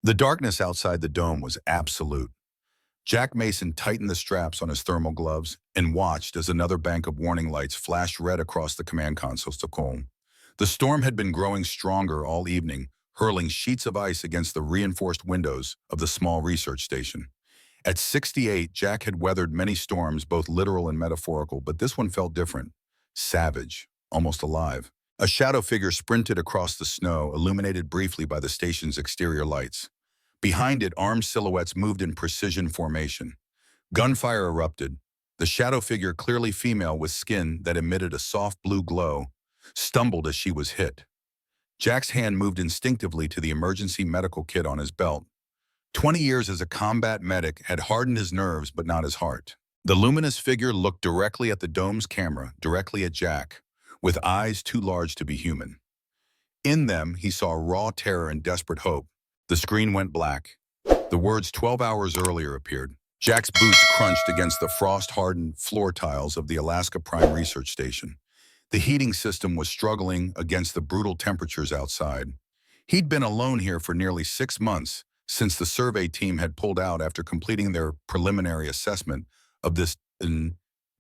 The darkness outside the dome was absolute. Jack Mason tightened the straps on his thermal gloves and watched as another bank of warning lights flashed red across the command console. The storm had been growing stronger all evening, hurling sheets of ice against the reinforced windows of the small research station. At 68, Jack had weathered many storms, both literal and metaphorical, but this one felt different. Savage, almost alive. A shadow figure sprinted across the snow, illuminated briefly by the station's exterior lights. Behind it, armed silhouettes moved in precision formation. Gunfire erupted. The shadow figure, clearly female with skin that emitted a soft blue glow, stumbled as she was hit. Jack's hand moved instinctively to the emergency medical kit on his belt. 20 years as a combat medic had hardened his nerves but not his heart. The luminous figure looked directly at the dome's camera, directly at Jack, with eyes too large to be human. In them, he saw raw terror and desperate hope. The screen went black. The words 12 hours earlier appeared. Jack's boots crunched against the frost-hardened floor tiles of the Alaska Prime Research Station. The heating system was struggling against the brutal temperatures outside. He'd been alone here for nearly 6 months since the survey team had pulled out after completing their preliminary assessment of this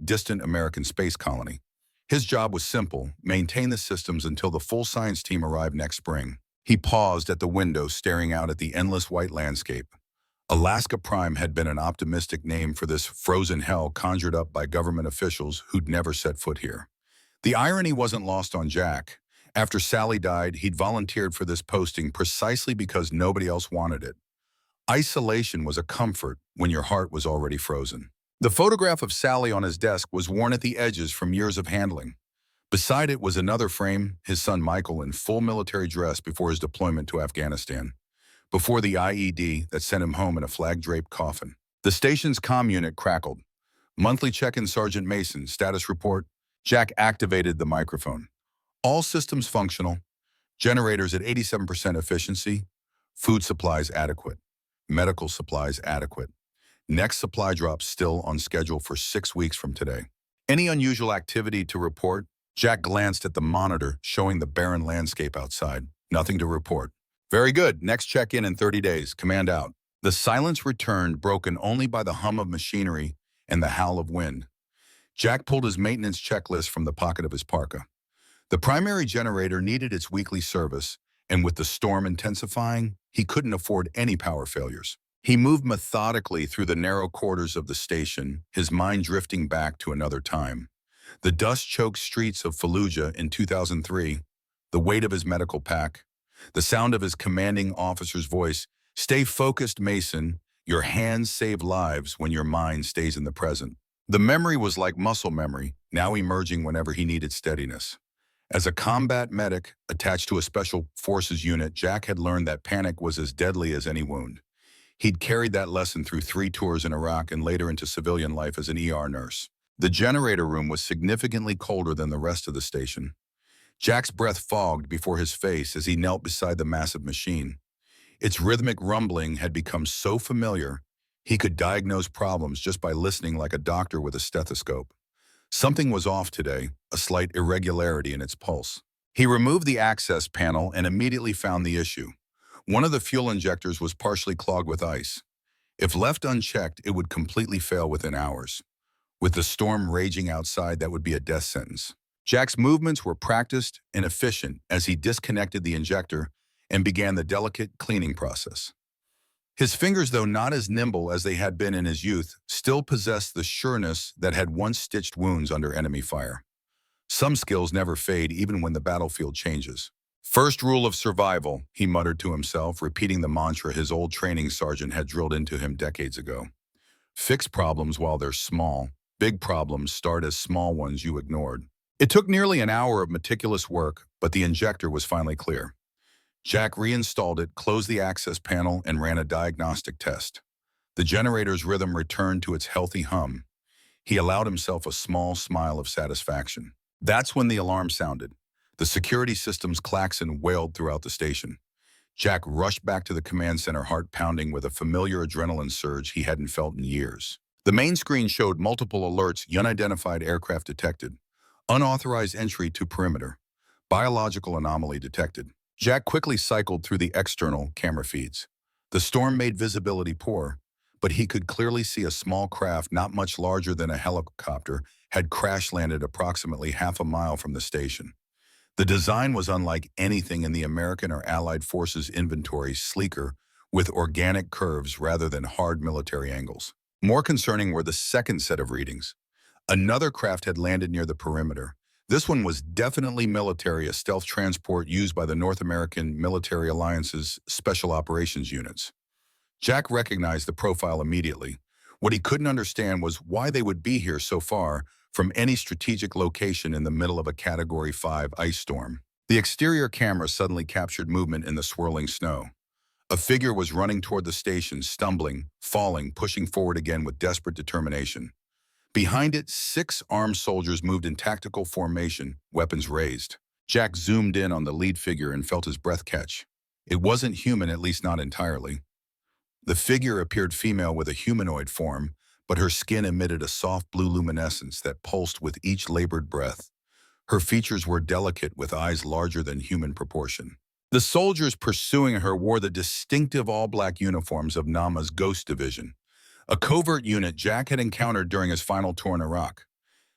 distant American space colony. His job was simple: maintain the systems until the full science team arrived next spring. He paused at the window, staring out at the endless white landscape. Alaska Prime had been an optimistic name for this frozen hell conjured up by government officials who'd never set foot here. The irony wasn't lost on Jack. After Sally died, he'd volunteered for this posting precisely because nobody else wanted it. Isolation was a comfort when your heart was already frozen. The photograph of Sally on his desk was worn at the edges from years of handling. Beside it was another frame, his son Michael in full military dress before his deployment to Afghanistan, before the IED that sent him home in a flag-draped coffin. The station's comm unit crackled. Monthly check-in, Sergeant Mason, status report. Jack activated the microphone. All systems functional. Generators at 87% efficiency. Food supplies adequate. Medical supplies adequate. Next supply drop still on schedule for 6 weeks from today. Any unusual activity to report? Jack glanced at the monitor showing the barren landscape outside. Nothing to report. Very good. Next check-in in 30 days. Command out. The silence returned, broken only by the hum of machinery and the howl of wind. Jack pulled his maintenance checklist from the pocket of his parka. The primary generator needed its weekly service, and with the storm intensifying, he couldn't afford any power failures. He moved methodically through the narrow quarters of the station, his mind drifting back to another time. The dust-choked streets of Fallujah in 2003, the weight of his medical pack, the sound of his commanding officer's voice. Stay focused, Mason. Your hands save lives when your mind stays in the present. The memory was like muscle memory, now emerging whenever he needed steadiness. As a combat medic attached to a special forces unit, Jack had learned that panic was as deadly as any wound. He'd carried that lesson through 3 tours in Iraq and later into civilian life as an ER nurse. The generator room was significantly colder than the rest of the station. Jack's breath fogged before his face as he knelt beside the massive machine. Its rhythmic rumbling had become so familiar, he could diagnose problems just by listening like a doctor with a stethoscope. Something was off today, a slight irregularity in its pulse. He removed the access panel and immediately found the issue. One of the fuel injectors was partially clogged with ice. If left unchecked, it would completely fail within hours. With the storm raging outside, that would be a death sentence. Jack's movements were practiced and efficient as he disconnected the injector and began the delicate cleaning process. His fingers, though not as nimble as they had been in his youth, still possessed the sureness that had once stitched wounds under enemy fire. Some skills never fade even when the battlefield changes. First rule of survival, he muttered to himself, repeating the mantra his old training sergeant had drilled into him decades ago. Fix problems while they're small. Big problems start as small ones you ignored. It took nearly an hour of meticulous work, but the injector was finally clear. Jack reinstalled it, closed the access panel, and ran a diagnostic test. The generator's rhythm returned to its healthy hum. He allowed himself a small smile of satisfaction. That's when the alarm sounded. The security system's klaxon wailed throughout the station. Jack rushed back to the command center, heart pounding with a familiar adrenaline surge he hadn't felt in years. The main screen showed multiple alerts: unidentified aircraft detected, unauthorized entry to perimeter, biological anomaly detected. Jack quickly cycled through the external camera feeds. The storm made visibility poor, but he could clearly see a small craft not much larger than a helicopter had crash-landed approximately half a mile from the station. The design was unlike anything in the American or Allied forces inventory, sleeker, with organic curves rather than hard military angles. More concerning were the second set of readings. Another craft had landed near the perimeter. This one was definitely military, a stealth transport used by the North American Military Alliance's Special Operations units. Jack recognized the profile immediately. What he couldn't understand was why they would be here so far from any strategic location in the middle of a Category 5 ice storm. The exterior camera suddenly captured movement in the swirling snow. A figure was running toward the station, stumbling, falling, pushing forward again with desperate determination. Behind it, 6 armed soldiers moved in tactical formation, weapons raised. Jack zoomed in on the lead figure and felt his breath catch. It wasn't human, at least not entirely. The figure appeared female with a humanoid form, but her skin emitted a soft blue luminescence that pulsed with each labored breath. Her features were delicate, with eyes larger than human proportion. The soldiers pursuing her wore the distinctive all-black uniforms of Nama's Ghost Division, a covert unit Jack had encountered during his final tour in Iraq.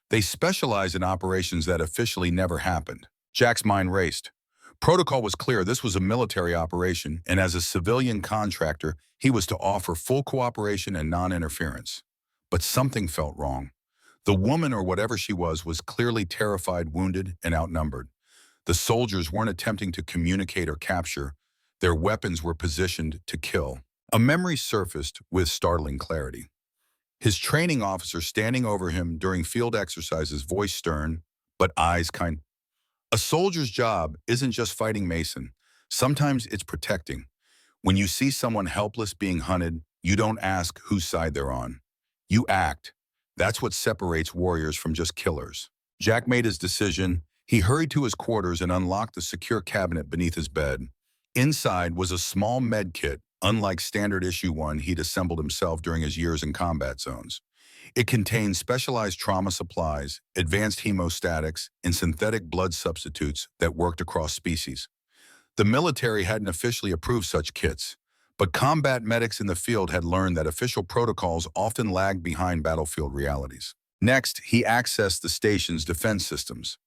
They specialized in operations that officially never happened. Jack's mind raced. Protocol was clear: this was a military operation, and as a civilian contractor, he was to offer full cooperation and non-interference. But something felt wrong. The woman, or whatever she was clearly terrified, wounded, and outnumbered. The soldiers weren't attempting to communicate or capture. Their weapons were positioned to kill. A memory surfaced with startling clarity. His training officer standing over him during field exercises, voice stern, but eyes kind. A soldier's job isn't just fighting, Mason. Sometimes it's protecting. When you see someone helpless being hunted, you don't ask whose side they're on. You act. That's what separates warriors from just killers. Jack made his decision. He hurried to his quarters and unlocked the secure cabinet beneath his bed. Inside was a small med kit, unlike standard issue one he'd assembled himself during his years in combat zones. It contained specialized trauma supplies, advanced hemostatics, and synthetic blood substitutes that worked across species. The military hadn't officially approved such kits, but combat medics in the field had learned that official protocols often lagged behind battlefield realities. Next, he accessed the station's defense systems.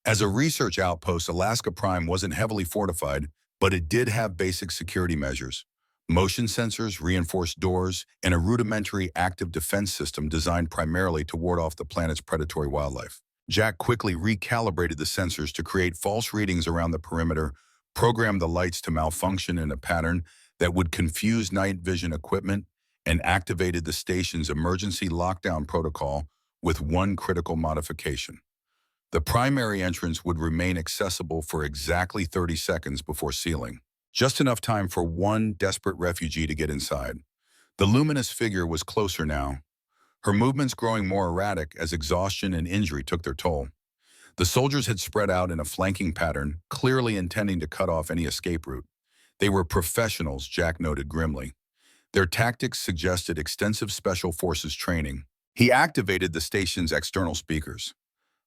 As a research outpost, Alaska Prime wasn't heavily fortified, but it did have basic security measures: motion sensors, reinforced doors, and a rudimentary active defense system designed primarily to ward off the planet's predatory wildlife. Jack quickly recalibrated the sensors to create false readings around the perimeter, programmed the lights to malfunction in a pattern that would confuse night vision equipment, and activated the station's emergency lockdown protocol with one critical modification. The primary entrance would remain accessible for exactly 30 seconds before sealing. Just enough time for one desperate refugee to get inside. The luminous figure was closer now, her movements growing more erratic as exhaustion and injury took their toll. The soldiers had spread out in a flanking pattern, clearly intending to cut off any escape route. They were professionals, Jack noted grimly. Their tactics suggested extensive special forces training. He activated the station's external speakers.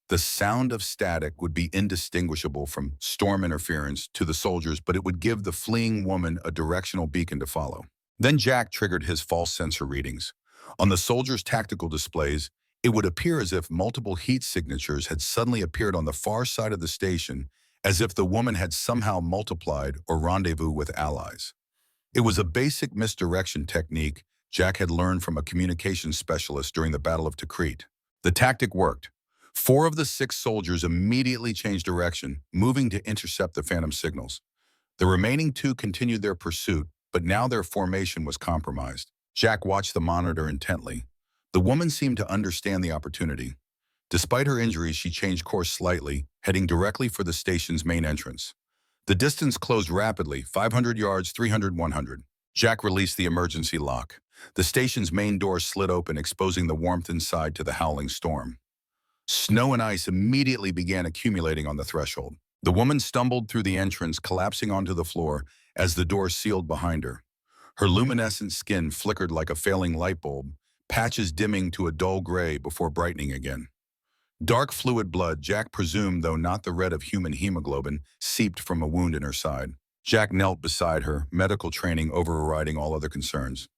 The sound of static would be indistinguishable from storm interference to the soldiers, but it would give the fleeing woman a directional beacon to follow. Then Jack triggered his false sensor readings. On the soldiers' tactical displays, it would appear as if multiple heat signatures had suddenly appeared on the far side of the station, as if the woman had somehow multiplied or rendezvoused with allies. It was a basic misdirection technique Jack had learned from a communications specialist during the Battle of Tikrit. The tactic worked. 4 of the 6 soldiers immediately changed direction, moving to intercept the phantom signals. The remaining 2 continued their pursuit, but now their formation was compromised. Jack watched the monitor intently. The woman seemed to understand the opportunity. Despite her injuries, she changed course slightly, heading directly for the station's main entrance. The distance closed rapidly: 500 yards, 300, 100. Jack released the emergency lock. The station's main door slid open, exposing the warmth inside to the howling storm. Snow and ice immediately began accumulating on the threshold. The woman stumbled through the entrance, collapsing onto the floor as the door sealed behind her. Her luminescent skin flickered like a failing light bulb, patches dimming to a dull gray before brightening again. Dark fluid blood, Jack presumed, though not the red of human hemoglobin, seeped from a wound in her side. Jack knelt beside her, medical training overriding all other concerns.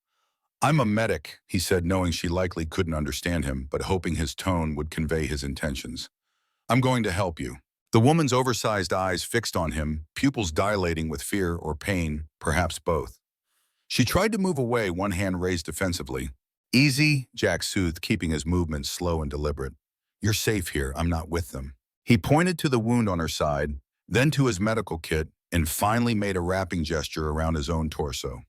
I'm a medic, he said, knowing she likely couldn't understand him, but hoping his tone would convey his intentions. I'm going to help you. The woman's oversized eyes fixed on him, pupils dilating with fear or pain, perhaps both. She tried to move away, one hand raised defensively. Easy, Jack soothed, keeping his movements slow and deliberate. You're safe here, I'm not with them. He pointed to the wound on her side, then to his medical kit, and finally made a wrapping gesture around his own torso.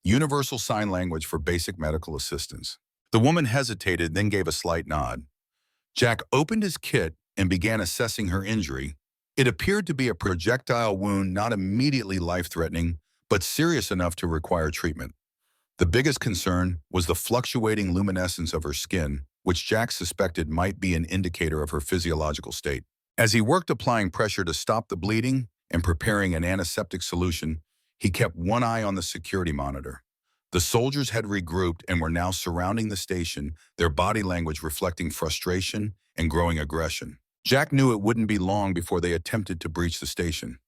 Universal Sign Language for basic medical assistance. The woman hesitated, then gave a slight nod. Jack opened his kit and began assessing her injury. It appeared to be a projectile wound, not immediately life-threatening, but serious enough to require treatment. The biggest concern was the fluctuating luminescence of her skin, which Jack suspected might be an indicator of her physiological state. As he worked applying pressure to stop the bleeding and preparing an antiseptic solution, he kept one eye on the security monitor. The soldiers had regrouped and were now surrounding the station, their body language reflecting frustration and growing aggression. Jack knew it wouldn't be long before they attempted to breach the station.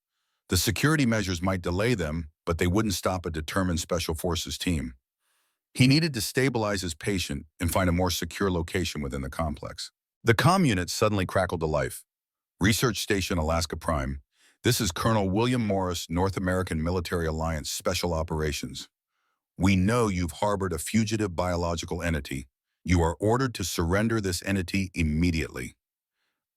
The security measures might delay them, but they wouldn't stop a determined Special Forces team. He needed to stabilize his patient and find a more secure location within the complex. The comm unit suddenly crackled to life. Research Station Alaska Prime. This is Colonel William Morris, North American Military Alliance Special Operations. We know you've harbored a fugitive biological entity. You are ordered to surrender this entity immediately.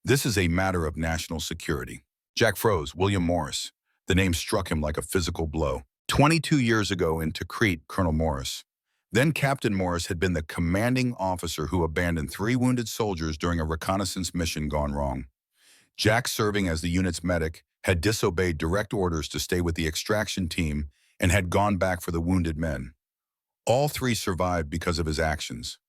This is a matter of national security. Jack froze. William Morris. The name struck him like a physical blow. 22 years ago in Tikrit, Colonel Morris. Then Captain Morris had been the commanding officer who abandoned 3 wounded soldiers during a reconnaissance mission gone wrong. Jack, serving as the unit's medic, had disobeyed direct orders to stay with the extraction team and had gone back for the wounded men. All 3 survived because of his actions.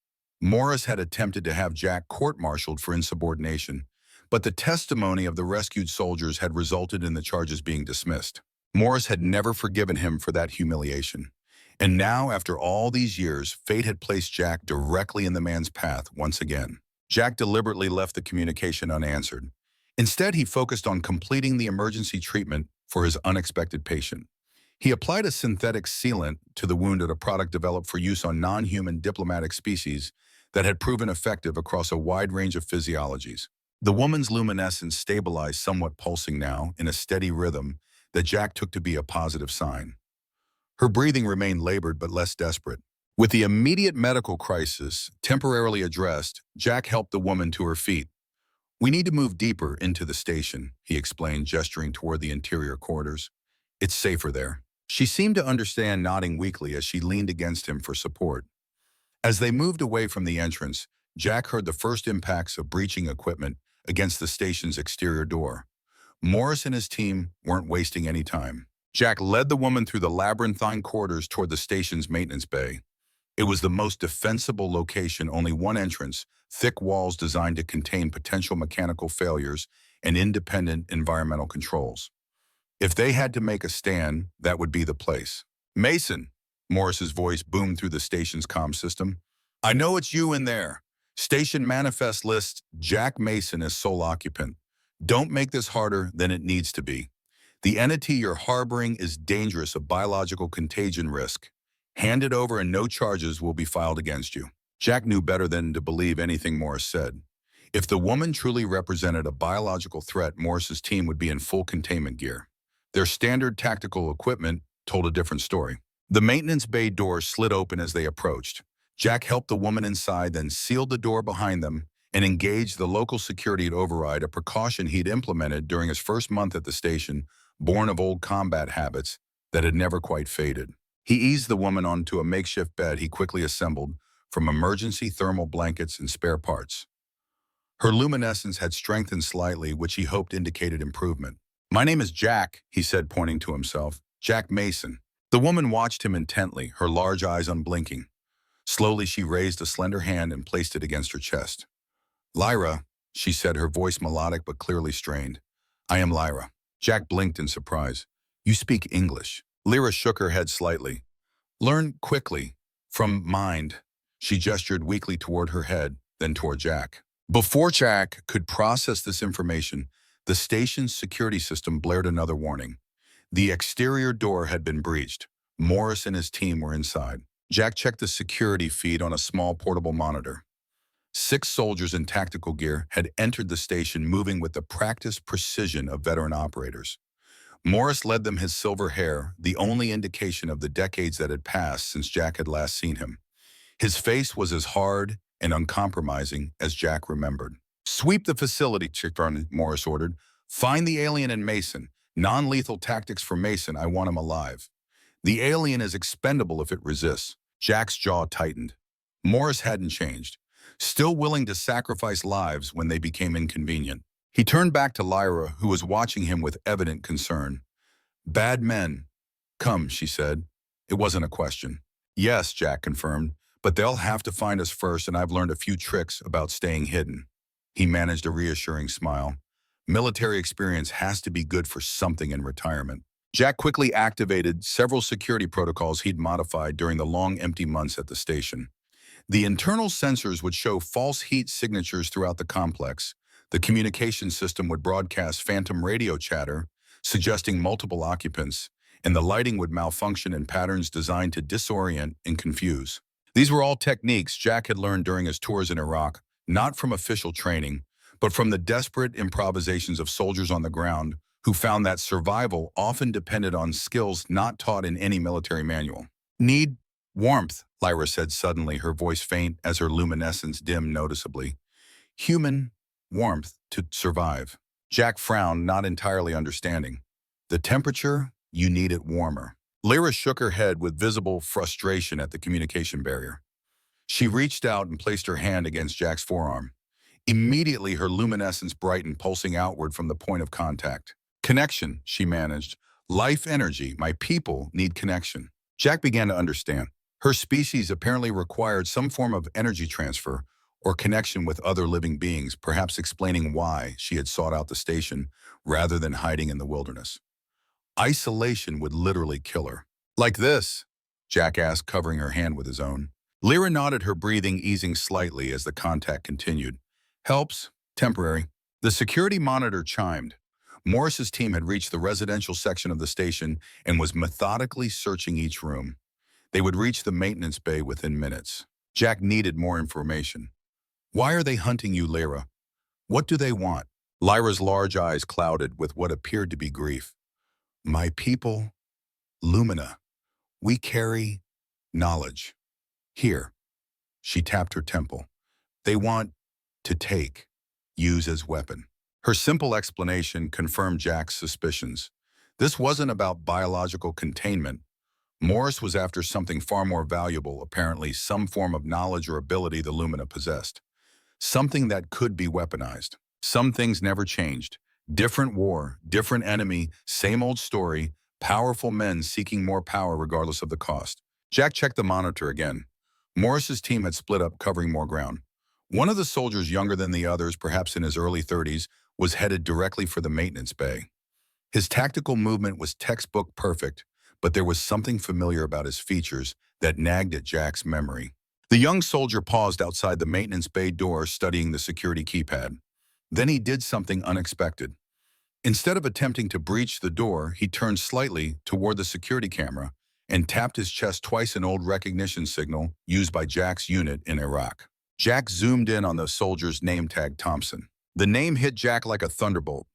Morris had attempted to have Jack court-martialed for insubordination, but the testimony of the rescued soldiers had resulted in the charges being dismissed. Morris had never forgiven him for that humiliation. And now, after all these years, fate had placed Jack directly in the man's path once again. Jack deliberately left the communication unanswered. Instead, he focused on completing the emergency treatment for his unexpected patient. He applied a synthetic sealant to the wound, a product developed for use on non-human diplomatic species that had proven effective across a wide range of physiologies. The woman's luminescence stabilized, somewhat pulsing now, in a steady rhythm that Jack took to be a positive sign. Her breathing remained labored but less desperate. With the immediate medical crisis temporarily addressed, Jack helped the woman to her feet. We need to move deeper into the station, he explained, gesturing toward the interior corridors. It's safer there. She seemed to understand, nodding weakly as she leaned against him for support. As they moved away from the entrance, Jack heard the first impacts of breaching equipment against the station's exterior door. Morris and his team weren't wasting any time. Jack led the woman through the labyrinthine corridors toward the station's maintenance bay. It was the most defensible location, only one entrance, thick walls designed to contain potential mechanical failures and independent environmental controls. If they had to make a stand, that would be the place. Mason, Morris's voice boomed through the station's comm system. I know it's you in there. Station manifest lists Jack Mason as sole occupant. Don't make this harder than it needs to be. The entity you're harboring is dangerous, a biological contagion risk. Hand it over and no charges will be filed against you. Jack knew better than to believe anything Morris said. If the woman truly represented a biological threat, Morris's team would be in full containment gear. Their standard tactical equipment told a different story. The maintenance bay door slid open as they approached. Jack helped the woman inside, then sealed the door behind them and engaged the local security to override, a precaution he'd implemented during his first month at the station, born of old combat habits that had never quite faded. He eased the woman onto a makeshift bed he quickly assembled from emergency thermal blankets and spare parts. Her luminescence had strengthened slightly, which he hoped indicated improvement. My name is Jack, he said, pointing to himself. Jack Mason. The woman watched him intently, her large eyes unblinking. Slowly, she raised a slender hand and placed it against her chest. Lyra, she said, her voice melodic but clearly strained. I am Lyra. Jack blinked in surprise. You speak English. Lyra shook her head slightly. Learn quickly. From mind. She gestured weakly toward her head, then toward Jack. Before Jack could process this information, the station's security system blared another warning. The exterior door had been breached. Morris and his team were inside. Jack checked the security feed on a small portable monitor. 6 soldiers in tactical gear had entered the station, moving with the practiced precision of veteran operators. Morris led them, his silver hair, the only indication of the decades that had passed since Jack had last seen him. His face was as hard and uncompromising as Jack remembered. "Sweep the facility," Morris ordered. "Find the alien and Mason. Non-lethal tactics for Mason. I want him alive. The alien is expendable if it resists." Jack's jaw tightened. Morris hadn't changed, still willing to sacrifice lives when they became inconvenient. He turned back to Lyra, who was watching him with evident concern. "Bad men. Come," she said. It wasn't a question. "Yes," Jack confirmed, "but they'll have to find us first, and I've learned a few tricks about staying hidden." He managed a reassuring smile. Military experience has to be good for something in retirement. Jack quickly activated several security protocols he'd modified during the long empty months at the station. The internal sensors would show false heat signatures throughout the complex. The communication system would broadcast phantom radio chatter, suggesting multiple occupants, and the lighting would malfunction in patterns designed to disorient and confuse. These were all techniques Jack had learned during his tours in Iraq, not from official training, but from the desperate improvisations of soldiers on the ground who found that survival often depended on skills not taught in any military manual. "Need warmth," Lyra said suddenly, her voice faint as her luminescence dimmed noticeably. "Human warmth to survive." Jack frowned, not entirely understanding. "The temperature? You need it warmer." Lyra shook her head with visible frustration at the communication barrier. She reached out and placed her hand against Jack's forearm. Immediately, her luminescence brightened, pulsing outward from the point of contact. "Connection," she managed. "Life energy. My people need connection." Jack began to understand. Her species apparently required some form of energy transfer or connection with other living beings, perhaps explaining why she had sought out the station rather than hiding in the wilderness. Isolation would literally kill her. "Like this?" Jack asked, covering her hand with his own. Lyra nodded, her breathing easing slightly as the contact continued. "Helps. Temporary." The security monitor chimed. Morris's team had reached the residential section of the station and was methodically searching each room. They would reach the maintenance bay within minutes. Jack needed more information. "Why are they hunting you, Lyra? What do they want?" Lyra's large eyes clouded with what appeared to be grief. "My people, Lumina, we carry knowledge. Here." She tapped her temple. "They want to take, use as weapon." Her simple explanation confirmed Jack's suspicions. This wasn't about biological containment. Morris was after something far more valuable, apparently some form of knowledge or ability the Lumina possessed. Something that could be weaponized. Some things never changed. Different war, different enemy, same old story, powerful men seeking more power regardless of the cost. Jack checked the monitor again. Morris's team had split up, covering more ground. One of the soldiers, younger than the others, perhaps in his early 30s, was headed directly for the maintenance bay. His tactical movement was textbook perfect, but there was something familiar about his features that nagged at Jack's memory. The young soldier paused outside the maintenance bay door, studying the security keypad. Then he did something unexpected. Instead of attempting to breach the door, he turned slightly toward the security camera and tapped his chest twice, an old recognition signal used by Jack's unit in Iraq. Jack zoomed in on the soldier's name tag, Thompson. The name hit Jack like a thunderbolt.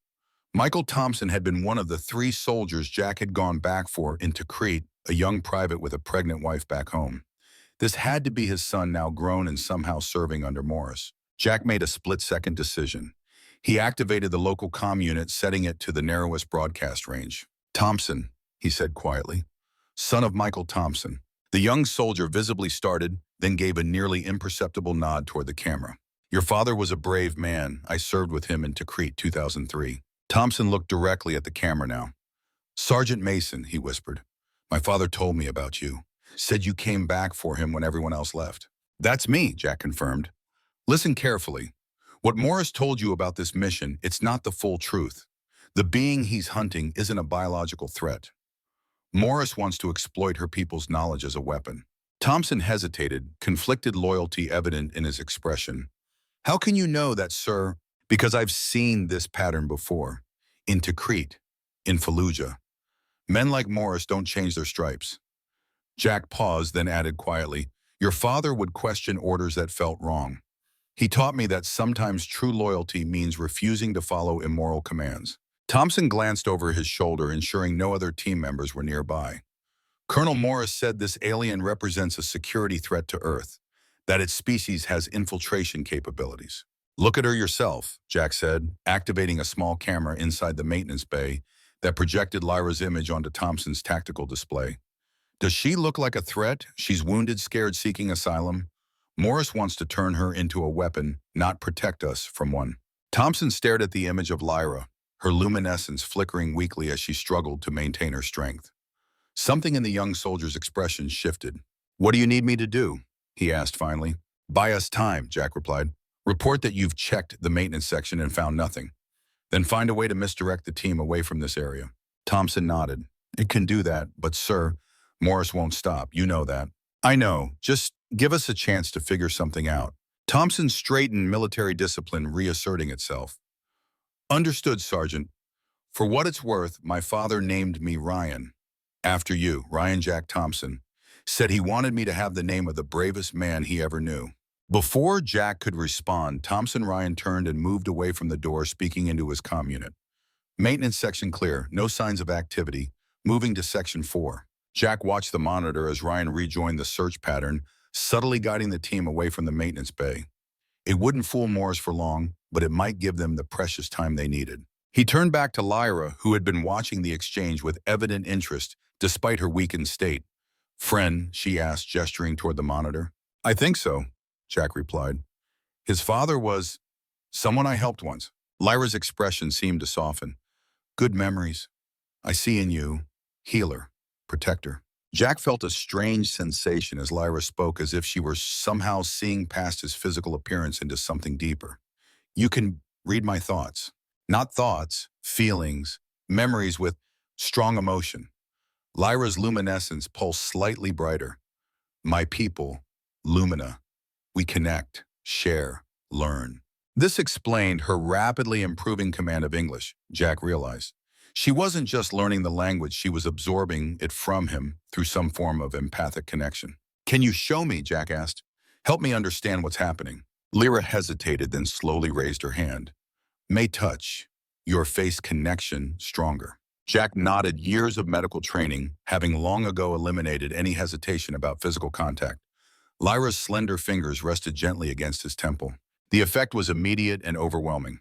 Michael Thompson had been one of the 3 soldiers Jack had gone back for in Tikrit, a young private with a pregnant wife back home. This had to be his son, now grown and somehow serving under Morris. Jack made a split-second decision. He activated the local comm unit, setting it to the narrowest broadcast range. "Thompson," he said quietly. "Son of Michael Thompson." The young soldier visibly started, then gave a nearly imperceptible nod toward the camera. "Your father was a brave man. I served with him in Tikrit 2003. Thompson looked directly at the camera now. "Sergeant Mason," he whispered. "My father told me about you. Said you came back for him when everyone else left." "That's me," Jack confirmed. "Listen carefully. What Morris told you about this mission, it's not the full truth. The being he's hunting isn't a biological threat. Morris wants to exploit her people's knowledge as a weapon." Thompson hesitated, conflicted loyalty evident in his expression. "How can you know that, sir?" "Because I've seen this pattern before. In Tikrit, in Fallujah. Men like Morris don't change their stripes. Jack paused, then added quietly, your father would question orders that felt wrong. He taught me that sometimes true loyalty means refusing to follow immoral commands. Thompson glanced over his shoulder, ensuring no other team members were nearby. Colonel Morris said this alien represents a security threat to Earth, that its species has infiltration capabilities. Look at her yourself, Jack said, activating a small camera inside the maintenance bay that projected Lyra's image onto Thompson's tactical display. Does she look like a threat? She's wounded, scared, seeking asylum. Morris wants to turn her into a weapon, not protect us from one. Thompson stared at the image of Lyra, her luminescence flickering weakly as she struggled to maintain her strength. Something in the young soldier's expression shifted. What do you need me to do? He asked finally. Buy us time, Jack replied. Report that you've checked the maintenance section and found nothing. Then find a way to misdirect the team away from this area. Thompson nodded. It can do that, but sir, Morris won't stop. You know that. I know. Just give us a chance to figure something out. Thompson straightened, military discipline reasserting itself. Understood, Sergeant. For what it's worth, my father named me Ryan. After you, Ryan Jack Thompson, said he wanted me to have the name of the bravest man he ever knew. Before Jack could respond, Thompson Ryan turned and moved away from the door, speaking into his comm unit. Maintenance section clear, no signs of activity. Moving to section 4. Jack watched the monitor as Ryan rejoined the search pattern, subtly guiding the team away from the maintenance bay. It wouldn't fool Morris for long, but it might give them the precious time they needed. He turned back to Lyra, who had been watching the exchange with evident interest, despite her weakened state. Friend, she asked, gesturing toward the monitor. I think so, Jack replied. His father was someone I helped once. Lyra's expression seemed to soften. Good memories. I see in you, healer, protector. Jack felt a strange sensation as Lyra spoke, as if she were somehow seeing past his physical appearance into something deeper. You can read my thoughts. Not thoughts, feelings, memories with strong emotion. Lyra's luminescence pulsed slightly brighter. My people, Lumina. We connect, share, learn. This explained her rapidly improving command of English, Jack realized. She wasn't just learning the language, she was absorbing it from him through some form of empathic connection. Can you show me, Jack asked. Help me understand what's happening. Lyra hesitated, then slowly raised her hand. May touch. Your face connection stronger. Jack nodded, years of medical training, having long ago eliminated any hesitation about physical contact. Lyra's slender fingers rested gently against his temple. The effect was immediate and overwhelming.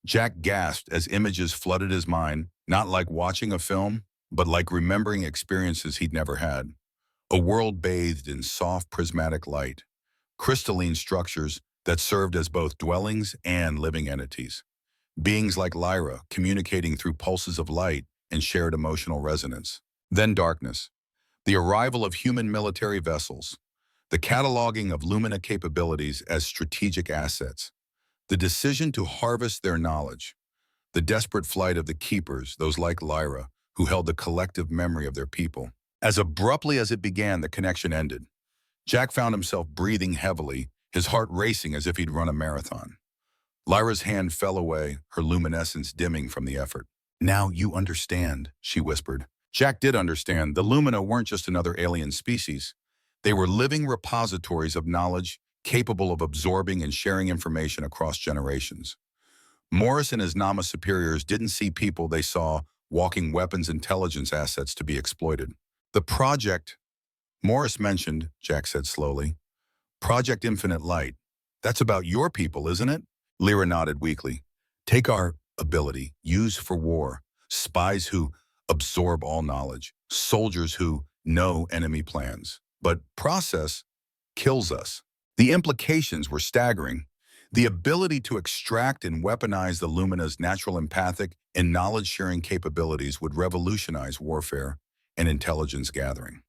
Jack gasped as images flooded his mind, not like watching a film, but like remembering experiences he'd never had. A world bathed in soft prismatic light, crystalline structures that served as both dwellings and living entities. Beings like Lyra communicating through pulses of light and shared emotional resonance. Then darkness. The arrival of human military vessels. The cataloging of Lumina capabilities as strategic assets. The decision to harvest their knowledge. The desperate flight of the keepers, those like Lyra, who held the collective memory of their people. As abruptly as it began, the connection ended. Jack found himself breathing heavily, his heart racing as if he'd run a marathon. Lyra's hand fell away, her luminescence dimming from the effort. Now you understand, she whispered. Jack did understand. The Lumina weren't just another alien species. They were living repositories of knowledge, capable of absorbing and sharing information across generations. Morris and his Nama superiors didn't see people, they saw walking weapons intelligence assets to be exploited. The project, Morris mentioned, Jack said slowly. Project Infinite Light. That's about your people, isn't it? Lyra nodded weakly. Take our ability, use for war, spies who absorb all knowledge, soldiers who know enemy plans. But process kills us. The implications were staggering. The ability to extract and weaponize the Lumina's natural empathic and knowledge-sharing capabilities would revolutionize warfare and intelligence gathering.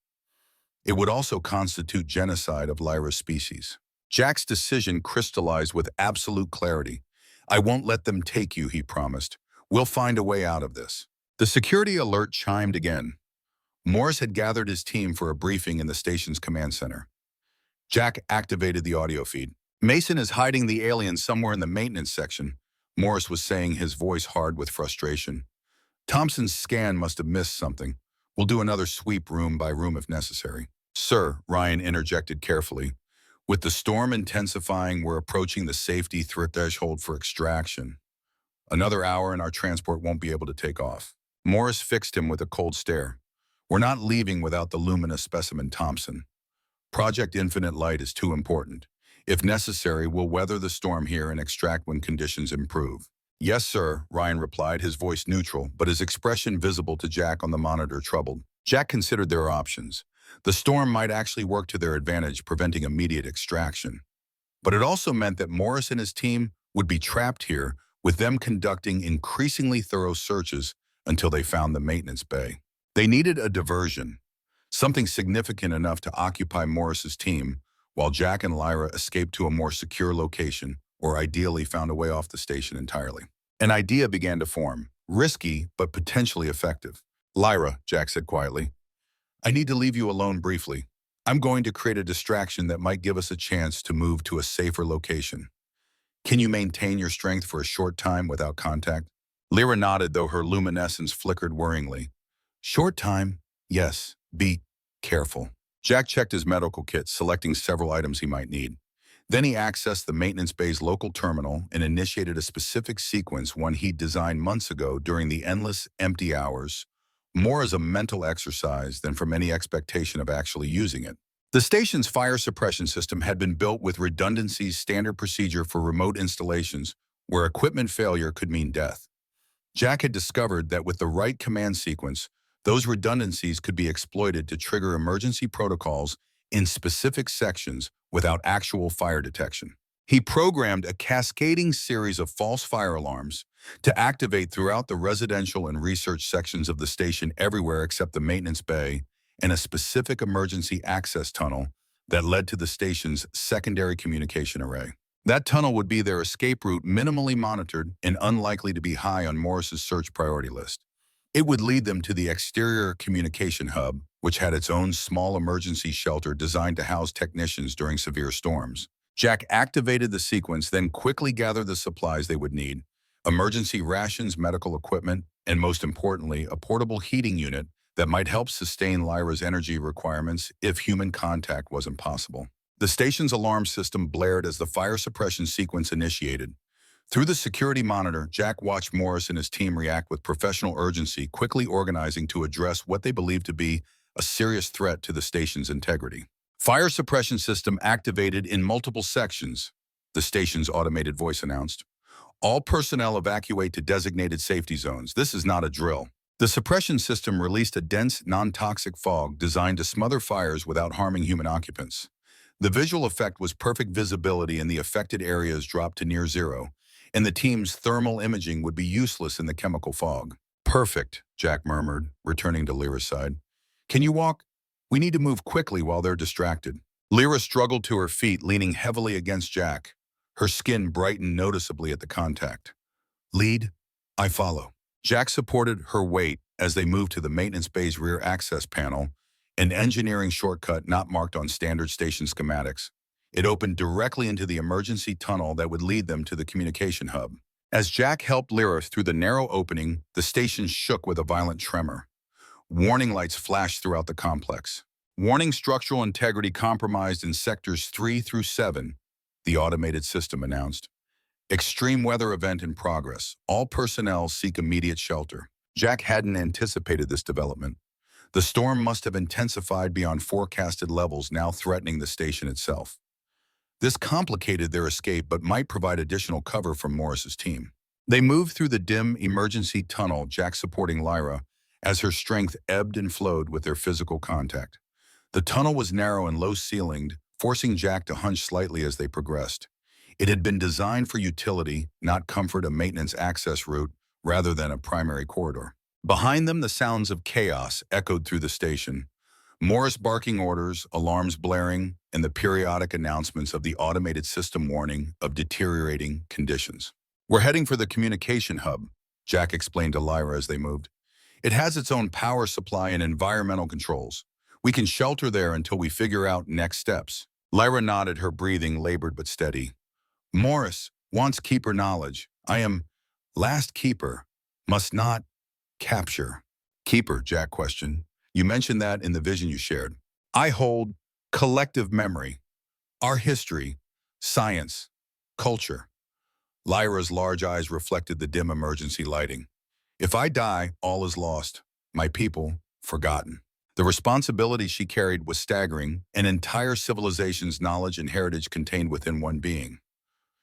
It would also constitute genocide of Lyra's species. Jack's decision crystallized with absolute clarity. I won't let them take you, he promised. We'll find a way out of this. The security alert chimed again. Morris had gathered his team for a briefing in the station's command center. Jack activated the audio feed. Mason is hiding the alien somewhere in the maintenance section, Morris was saying, his voice hard with frustration. Thompson's scan must have missed something. We'll do another sweep room by room if necessary. Sir, Ryan interjected carefully. With the storm intensifying, we're approaching the safety threshold for extraction. Another hour and our transport won't be able to take off. Morris fixed him with a cold stare. We're not leaving without the luminous specimen Thompson. Project Infinite Light is too important. If necessary, we'll weather the storm here and extract when conditions improve. Yes, sir, Ryan replied, his voice neutral, but his expression visible to Jack on the monitor troubled. Jack considered their options. The storm might actually work to their advantage, preventing immediate extraction. But it also meant that Morris and his team would be trapped here, with them conducting increasingly thorough searches until they found the maintenance bay. They needed a diversion, something significant enough to occupy Morris's team, while Jack and Lyra escaped to a more secure location, or ideally found a way off the station entirely. An idea began to form, risky but potentially effective. Lyra, Jack said quietly, I need to leave you alone briefly. I'm going to create a distraction that might give us a chance to move to a safer location. Can you maintain your strength for a short time without contact? Lyra nodded, though her luminescence flickered worryingly. Short time? Yes. Be careful. Jack checked his medical kit, selecting several items he might need. Then he accessed the maintenance bay's local terminal and initiated a specific sequence, one he'd designed months ago during the endless empty hours, more as a mental exercise than from any expectation of actually using it. The station's fire suppression system had been built with redundancies, standard procedure for remote installations where equipment failure could mean death. Jack had discovered that with the right command sequence, those redundancies could be exploited to trigger emergency protocols in specific sections without actual fire detection. He programmed a cascading series of false fire alarms to activate throughout the residential and research sections of the station everywhere except the maintenance bay and a specific emergency access tunnel that led to the station's secondary communication array. That tunnel would be their escape route, minimally monitored and unlikely to be high on Morris's search priority list. It would lead them to the exterior communication hub, which had its own small emergency shelter designed to house technicians during severe storms. Jack activated the sequence, then quickly gathered the supplies they would need: emergency rations, medical equipment, and most importantly, a portable heating unit that might help sustain Lyra's energy requirements if human contact was impossible. The station's alarm system blared as the fire suppression sequence initiated. Through the security monitor, Jack watched Morris and his team react with professional urgency, quickly organizing to address what they believed to be a serious threat to the station's integrity. Fire suppression system activated in multiple sections, the station's automated voice announced. All personnel evacuate to designated safety zones. This is not a drill. The suppression system released a dense, non-toxic fog designed to smother fires without harming human occupants. The visual effect was perfect visibility, and the affected areas dropped to near zero, and the team's thermal imaging would be useless in the chemical fog. Perfect, Jack murmured, returning to Lyra's side. Can you walk? We need to move quickly while they're distracted. Lyra struggled to her feet, leaning heavily against Jack. Her skin brightened noticeably at the contact. Lead, I follow. Jack supported her weight as they moved to the maintenance bay's rear access panel, an engineering shortcut not marked on standard station schematics. It opened directly into the emergency tunnel that would lead them to the communication hub. As Jack helped Lyra through the narrow opening, the station shook with a violent tremor. Warning lights flashed throughout the complex. Warning: structural integrity compromised in sectors 3 through 7, the automated system announced. Extreme weather event in progress. All personnel seek immediate shelter. Jack hadn't anticipated this development. The storm must have intensified beyond forecasted levels, now threatening the station itself. This complicated their escape, but might provide additional cover from Morris's team. They moved through the dim emergency tunnel, Jack supporting Lyra, as her strength ebbed and flowed with their physical contact. The tunnel was narrow and low-ceilinged, forcing Jack to hunch slightly as they progressed. It had been designed for utility, not comfort, a maintenance access route rather than a primary corridor. Behind them, the sounds of chaos echoed through the station. Morris barking orders, alarms blaring, and the periodic announcements of the automated system warning of deteriorating conditions. We're heading for the communication hub, Jack explained to Lyra as they moved. It has its own power supply and environmental controls. We can shelter there until we figure out next steps. Lyra nodded, her breathing labored but steady. Morris wants keeper knowledge. I am last keeper, must not capture. Keeper, Jack questioned. You mentioned that in the vision you shared. I hold collective memory, our history, science, culture. Lyra's large eyes reflected the dim emergency lighting. If I die, all is lost. My people, forgotten. The responsibility she carried was staggering, an entire civilization's knowledge and heritage contained within one being.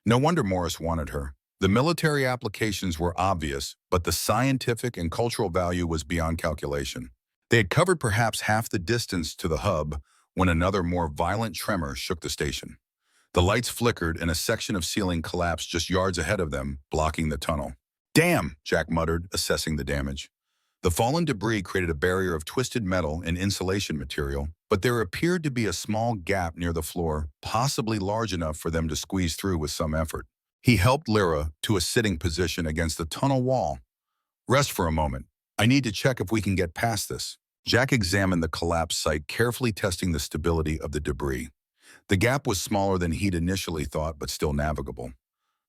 No wonder Morris wanted her. The military applications were obvious, but the scientific and cultural value was beyond calculation. They had covered perhaps half the distance to the hub when another more violent tremor shook the station. The lights flickered and a section of ceiling collapsed just yards ahead of them, blocking the tunnel. Damn, Jack muttered, assessing the damage. The fallen debris created a barrier of twisted metal and insulation material, but there appeared to be a small gap near the floor, possibly large enough for them to squeeze through with some effort. He helped Lyra to a sitting position against the tunnel wall. Rest for a moment. I need to check if we can get past this. Jack examined the collapsed site, carefully testing the stability of the debris. The gap was smaller than he'd initially thought, but still navigable.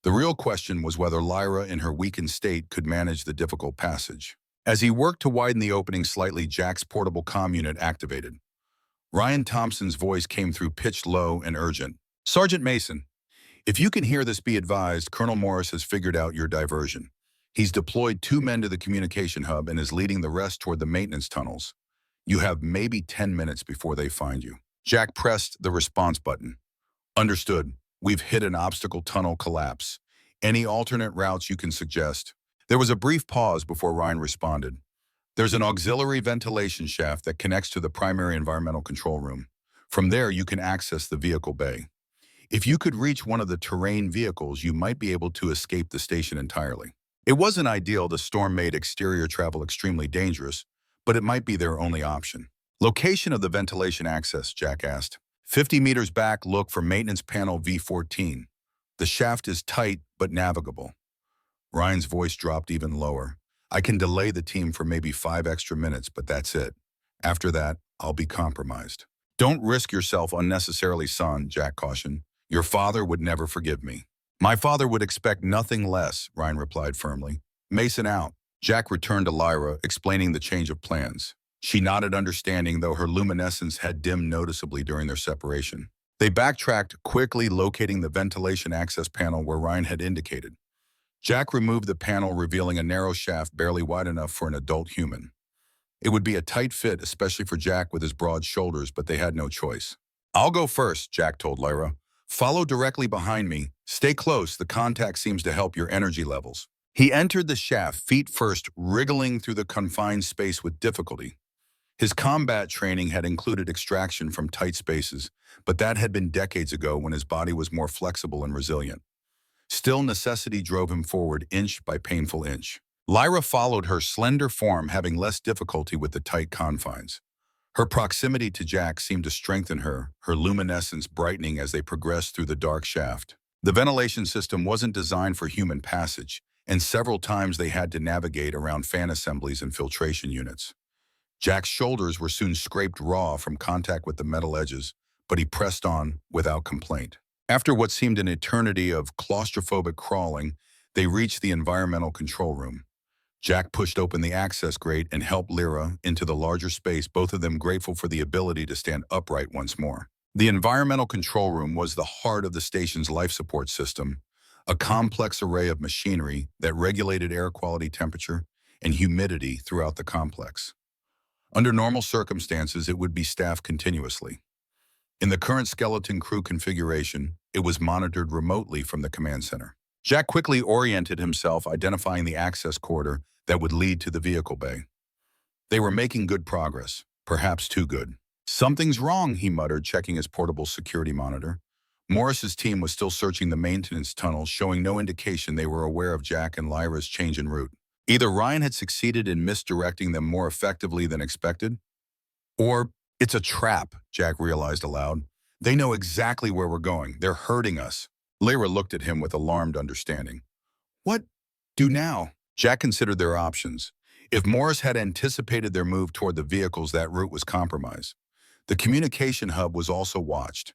The real question was whether Lyra, in her weakened state, could manage the difficult passage. As he worked to widen the opening slightly, Jack's portable comm unit activated. Ryan Thompson's voice came through pitched low and urgent. Sergeant Mason, if you can hear this, be advised, Colonel Morris has figured out your diversion. He's deployed 2 men to the communication hub and is leading the rest toward the maintenance tunnels. You have maybe 10 minutes before they find you. Jack pressed the response button. Understood. We've hit an obstacle tunnel collapse. Any alternate routes you can suggest? There was a brief pause before Ryan responded. There's an auxiliary ventilation shaft that connects to the primary environmental control room. From there, you can access the vehicle bay. If you could reach one of the terrain vehicles, you might be able to escape the station entirely. It wasn't ideal. The storm made exterior travel extremely dangerous, but it might be their only option. Location of the ventilation access, Jack asked. 50 meters back, look for maintenance panel V14. The shaft is tight but navigable. Ryan's voice dropped even lower. I can delay the team for maybe 5 extra minutes, but that's it. After that, I'll be compromised. Don't risk yourself unnecessarily, son, Jack cautioned. Your father would never forgive me. My father would expect nothing less, Ryan replied firmly. Mason out. Jack returned to Lyra, explaining the change of plans. She nodded understanding, though her luminescence had dimmed noticeably during their separation. They backtracked, quickly locating the ventilation access panel where Ryan had indicated. Jack removed the panel, revealing a narrow shaft barely wide enough for an adult human. It would be a tight fit, especially for Jack with his broad shoulders, but they had no choice. I'll go first, Jack told Lyra. Follow directly behind me. Stay close. The contact seems to help your energy levels. He entered the shaft, feet first, wriggling through the confined space with difficulty. His combat training had included extraction from tight spaces, but that had been decades ago when his body was more flexible and resilient. Still, necessity drove him forward inch by painful inch. Lyra followed, her slender form having less difficulty with the tight confines. Her proximity to Jack seemed to strengthen her, her luminescence brightening as they progressed through the dark shaft. The ventilation system wasn't designed for human passage, and several times they had to navigate around fan assemblies and filtration units. Jack's shoulders were soon scraped raw from contact with the metal edges, but he pressed on without complaint. After what seemed an eternity of claustrophobic crawling, they reached the environmental control room. Jack pushed open the access grate and helped Lyra into the larger space, both of them grateful for the ability to stand upright once more. The environmental control room was the heart of the station's life support system, a complex array of machinery that regulated air quality, temperature, and humidity throughout the complex. Under normal circumstances, it would be staffed continuously. In the current skeleton crew configuration, it was monitored remotely from the command center. Jack quickly oriented himself, identifying the access corridor that would lead to the vehicle bay. They were making good progress, perhaps too good. Something's wrong, he muttered, checking his portable security monitor. Morris's team was still searching the maintenance tunnels, showing no indication they were aware of Jack and Lyra's change in route. Either Ryan had succeeded in misdirecting them more effectively than expected, or it's a trap, Jack realized aloud. They know exactly where we're going. They're hurting us. Lyra looked at him with alarmed understanding. What do now? Jack considered their options. If Morris had anticipated their move toward the vehicles, that route was compromised. The communication hub was also watched.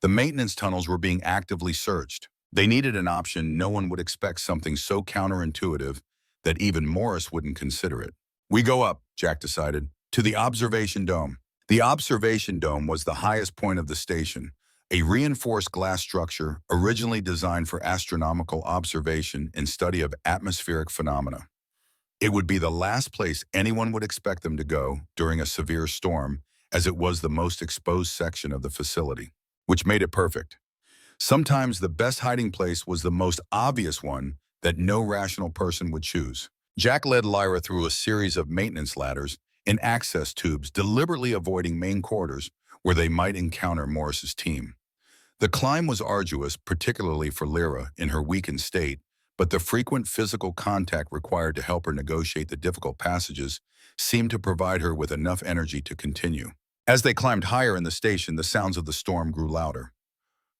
The maintenance tunnels were being actively searched. They needed an option. No one would expect something so counterintuitive that even Morris wouldn't consider it. We go up, Jack decided. To the observation dome. The observation dome was the highest point of the station, a reinforced glass structure originally designed for astronomical observation and study of atmospheric phenomena. It would be the last place anyone would expect them to go during a severe storm, as it was the most exposed section of the facility, which made it perfect. Sometimes the best hiding place was the most obvious one that no rational person would choose. Jack led Lyra through a series of maintenance ladders and access tubes, deliberately avoiding main quarters where they might encounter Morris's team. The climb was arduous, particularly for Lyra in her weakened state, but the frequent physical contact required to help her negotiate the difficult passages seemed to provide her with enough energy to continue. As they climbed higher in the station, the sounds of the storm grew louder.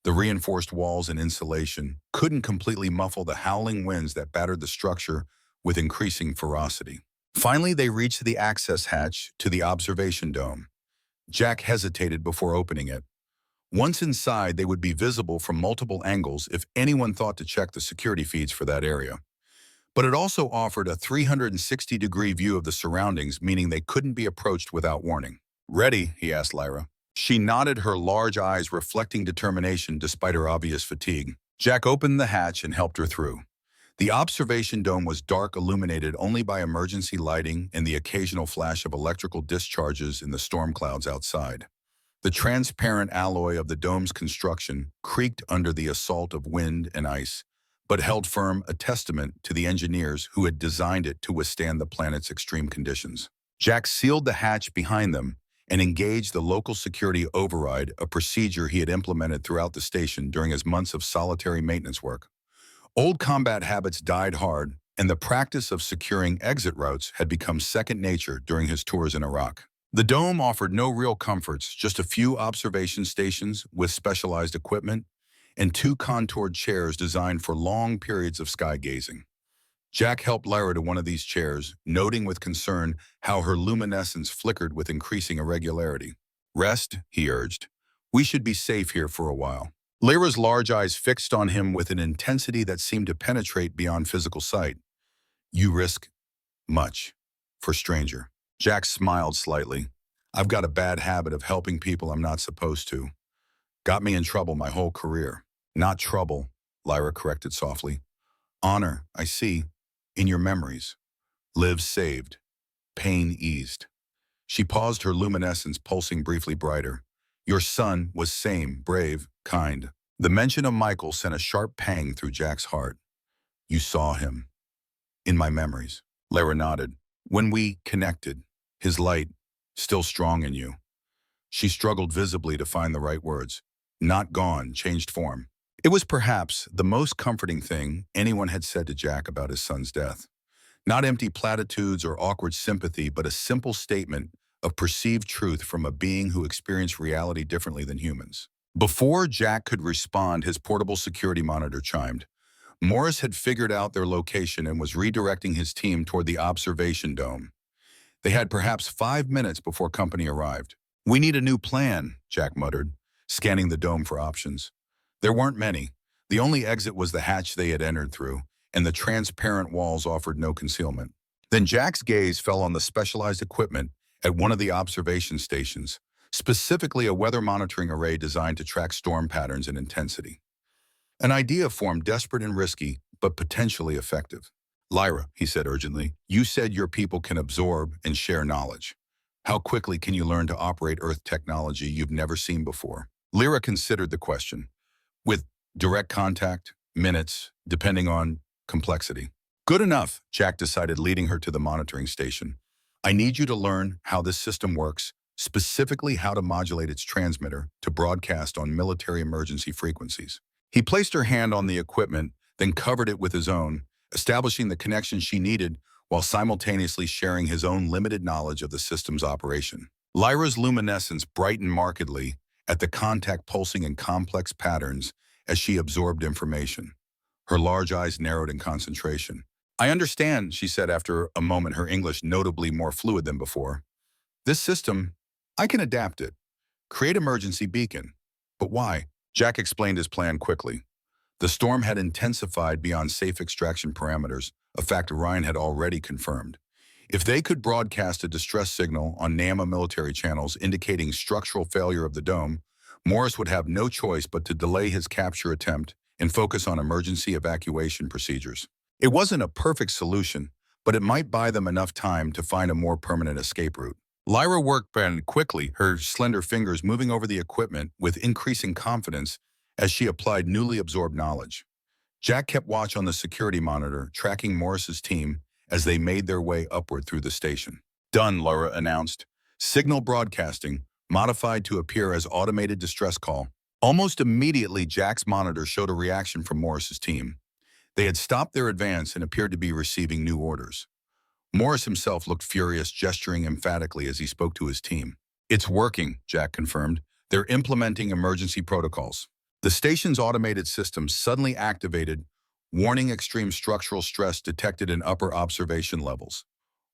The reinforced walls and insulation couldn't completely muffle the howling winds that battered the structure with increasing ferocity. Finally, they reached the access hatch to the observation dome. Jack hesitated before opening it. Once inside, they would be visible from multiple angles if anyone thought to check the security feeds for that area. But it also offered a 360-degree view of the surroundings, meaning they couldn't be approached without warning. "Ready?" he asked Lyra. She nodded, her large eyes reflecting determination despite her obvious fatigue. Jack opened the hatch and helped her through. The observation dome was dark, illuminated only by emergency lighting and the occasional flash of electrical discharges in the storm clouds outside. The transparent alloy of the dome's construction creaked under the assault of wind and ice, but held firm, a testament to the engineers who had designed it to withstand the planet's extreme conditions. Jack sealed the hatch behind them and engaged the local security override, a procedure he had implemented throughout the station during his months of solitary maintenance work. Old combat habits died hard, and the practice of securing exit routes had become second nature during his tours in Iraq. The dome offered no real comforts, just a few observation stations with specialized equipment and two contoured chairs designed for long periods of sky gazing. Jack helped Lyra to one of these chairs, noting with concern how her luminescence flickered with increasing irregularity. "Rest," he urged. "We should be safe here for a while." Lyra's large eyes fixed on him with an intensity that seemed to penetrate beyond physical sight. "You risk much for stranger." Jack smiled slightly. "I've got a bad habit of helping people I'm not supposed to. Got me in trouble my whole career." "Not trouble," Lyra corrected softly. "Honor, I see, in your memories. Lives saved. Pain eased." She paused, her luminescence pulsing briefly brighter. "Your son was same, brave, kind." The mention of Michael sent a sharp pang through Jack's heart. "You saw him." "In my memories." Lyra nodded. "When we connected, his light, still strong in you." She struggled visibly to find the right words. "Not gone, changed form." It was perhaps the most comforting thing anyone had said to Jack about his son's death. Not empty platitudes or awkward sympathy, but a simple statement of perceived truth from a being who experienced reality differently than humans. Before Jack could respond, his portable security monitor chimed. Morris had figured out their location and was redirecting his team toward the observation dome. They had perhaps 5 minutes before company arrived. "We need a new plan," Jack muttered, scanning the dome for options. There weren't many. The only exit was the hatch they had entered through, and the transparent walls offered no concealment. Then Jack's gaze fell on the specialized equipment at one of the observation stations, specifically a weather monitoring array designed to track storm patterns and intensity. An idea formed, desperate and risky, but potentially effective. "Lyra," he said urgently, "you said your people can absorb and share knowledge. How quickly can you learn to operate Earth technology you've never seen before?" Lyra considered the question. "With direct contact, minutes, depending on complexity." "Good enough," Jack decided, leading her to the monitoring station. "I need you to learn how this system works, specifically how to modulate its transmitter to broadcast on military emergency frequencies." He placed her hand on the equipment, then covered it with his own, establishing the connection she needed while simultaneously sharing his own limited knowledge of the system's operation. Lyra's luminescence brightened markedly at the contact, pulsing in complex patterns as she absorbed information. Her large eyes narrowed in concentration. "I understand," she said after a moment, her English notably more fluid than before. "This system, I can adapt it. Create emergency beacon." "But why?" Jack explained his plan quickly. The storm had intensified beyond safe extraction parameters, a fact Ryan had already confirmed. If they could broadcast a distress signal on NAMA military channels indicating structural failure of the dome, Morris would have no choice but to delay his capture attempt and focus on emergency evacuation procedures. It wasn't a perfect solution, but it might buy them enough time to find a more permanent escape route. Lyra worked quickly, her slender fingers moving over the equipment with increasing confidence as she applied newly absorbed knowledge. Jack kept watch on the security monitor, tracking Morris's team as they made their way upward through the station. Done, Lyra announced. Signal broadcasting, modified to appear as automated distress call. Almost immediately, Jack's monitor showed a reaction from Morris's team. They had stopped their advance and appeared to be receiving new orders. Morris himself looked furious, gesturing emphatically as he spoke to his team. It's working, Jack confirmed. They're implementing emergency protocols. The station's automated system suddenly activated, warning extreme structural stress detected in upper observation levels.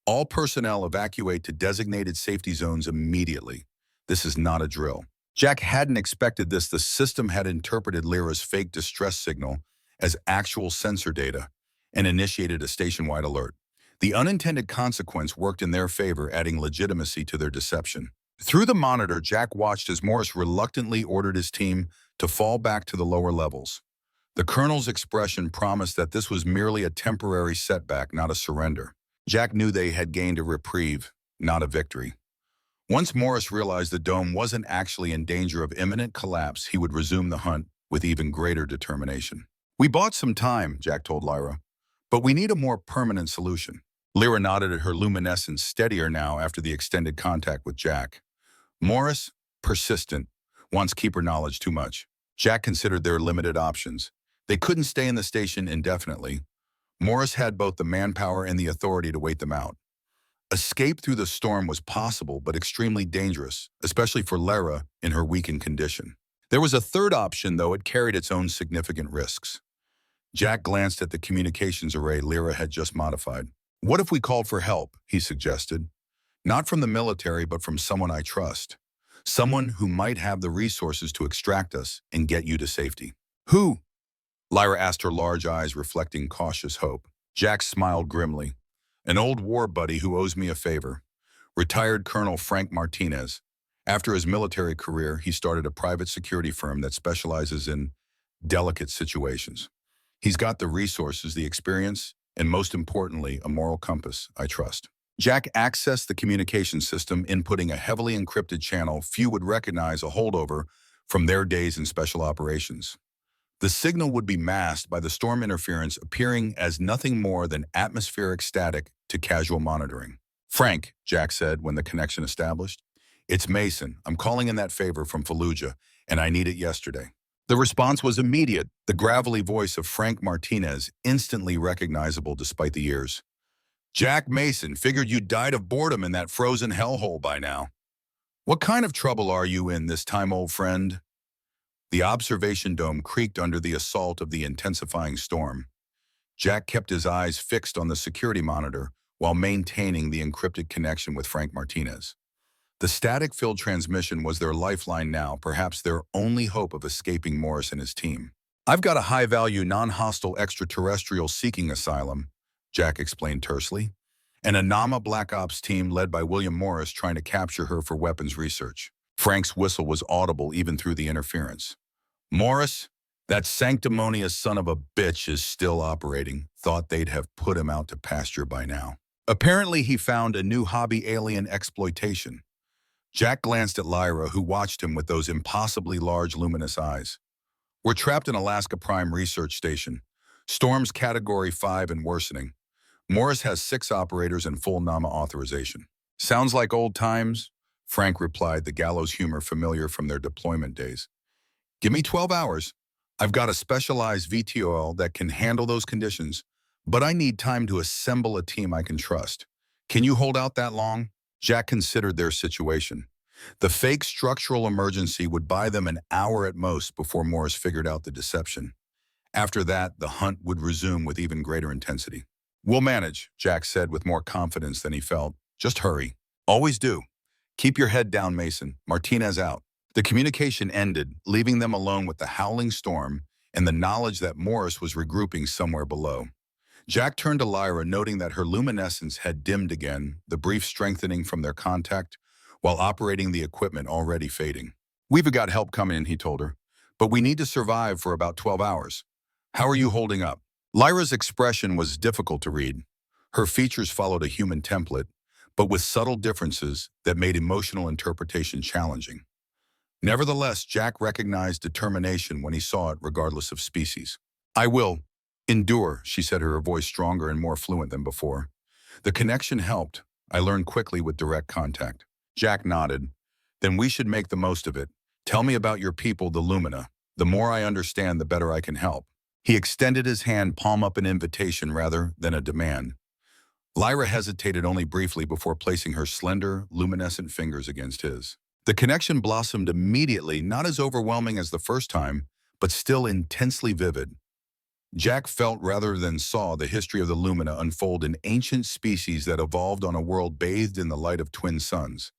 All personnel evacuate to designated safety zones immediately. This is not a drill. Jack hadn't expected this. The system had interpreted Lyra's fake distress signal as actual sensor data and initiated a station-wide alert. The unintended consequence worked in their favor, adding legitimacy to their deception. Through the monitor, Jack watched as Morris reluctantly ordered his team to fall back to the lower levels. The colonel's expression promised that this was merely a temporary setback, not a surrender. Jack knew they had gained a reprieve, not a victory. Once Morris realized the dome wasn't actually in danger of imminent collapse, he would resume the hunt with even greater determination. We bought some time, Jack told Lyra, but we need a more permanent solution. Lyra nodded at her luminescence, steadier now after the extended contact with Jack. Morris, persistent, wants keeper knowledge too much. Jack considered their limited options. They couldn't stay in the station indefinitely. Morris had both the manpower and the authority to wait them out. Escape through the storm was possible, but extremely dangerous, especially for Lyra in her weakened condition. There was a third option, though it carried its own significant risks. Jack glanced at the communications array Lyra had just modified. What if we called for help, he suggested. Not from the military, but from someone I trust. Someone who might have the resources to extract us and get you to safety. Who? Lyra asked, her large eyes reflecting cautious hope. Jack smiled grimly. An old war buddy who owes me a favor. Retired Colonel Frank Martinez. After his military career, he started a private security firm that specializes in delicate situations. He's got the resources, the experience, and most importantly, a moral compass, I trust. Jack accessed the communication system, inputting a heavily encrypted channel few would recognize, a holdover from their days in special operations. The signal would be masked by the storm interference, appearing as nothing more than atmospheric static to casual monitoring. Frank, Jack said when the connection established, it's Mason. I'm calling in that favor from Fallujah, and I need it yesterday. The response was immediate, the gravelly voice of Frank Martinez, instantly recognizable despite the years. Jack Mason, figured you died of boredom in that frozen hellhole by now. What kind of trouble are you in this time, old friend? The observation dome creaked under the assault of the intensifying storm. Jack kept his eyes fixed on the security monitor while maintaining the encrypted connection with Frank Martinez. The static-filled transmission was their lifeline now, perhaps their only hope of escaping Morris and his team. I've got a high-value, non-hostile extraterrestrial seeking asylum, Jack explained tersely, and a NAMA Black Ops team led by William Morris trying to capture her for weapons research. Frank's whistle was audible even through the interference. Morris, that sanctimonious son of a bitch is still operating. Thought they'd have put him out to pasture by now. Apparently he found a new hobby, alien exploitation. Jack glanced at Lyra, who watched him with those impossibly large, luminous eyes. We're trapped in Alaska Prime Research Station. Storms Category 5 and worsening. Morris has 6 operators and full NAMA authorization. Sounds like old times, Frank replied, the gallows humor familiar from their deployment days. Give me 12 hours. I've got a specialized VTOL that can handle those conditions, but I need time to assemble a team I can trust. Can you hold out that long? Jack considered their situation. The fake structural emergency would buy them an hour at most before Morris figured out the deception. After that, the hunt would resume with even greater intensity. We'll manage, Jack said with more confidence than he felt. Just hurry. Always do. Keep your head down, Mason. Martinez out. The communication ended, leaving them alone with the howling storm and the knowledge that Morris was regrouping somewhere below. Jack turned to Lyra, noting that her luminescence had dimmed again, the brief strengthening from their contact, while operating the equipment already fading. "We've got help coming in," he told her, "but we need to survive for about 12 hours. How are you holding up?" Lyra's expression was difficult to read. Her features followed a human template, but with subtle differences that made emotional interpretation challenging. Nevertheless, Jack recognized determination when he saw it, regardless of species. "I will endure," she said, her voice stronger and more fluent than before. "The connection helped. I learned quickly with direct contact." Jack nodded. "Then we should make the most of it. Tell me about your people, the Lumina. The more I understand, the better I can help." He extended his hand, palm up, an invitation rather than a demand. Lyra hesitated only briefly before placing her slender, luminescent fingers against his. The connection blossomed immediately, not as overwhelming as the first time, but still intensely vivid. Jack felt rather than saw the history of the Lumina unfold in ancient species that evolved on a world bathed in the light of twin suns.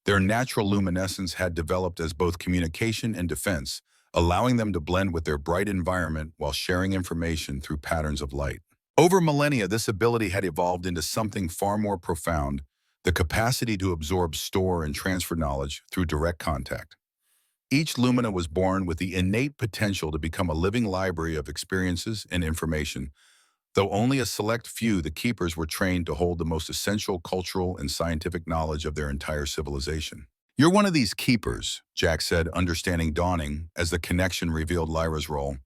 Their natural luminescence had developed as both communication and defense, allowing them to blend with their bright environment while sharing information through patterns of light. Over millennia, this ability had evolved into something far more profound: the capacity to absorb, store, and transfer knowledge through direct contact. Each Lumina was born with the innate potential to become a living library of experiences and information, though only a select few, the keepers, were trained to hold the most essential cultural and scientific knowledge of their entire civilization. "You're one of these keepers," Jack said, understanding dawning as the connection revealed Lyra's role.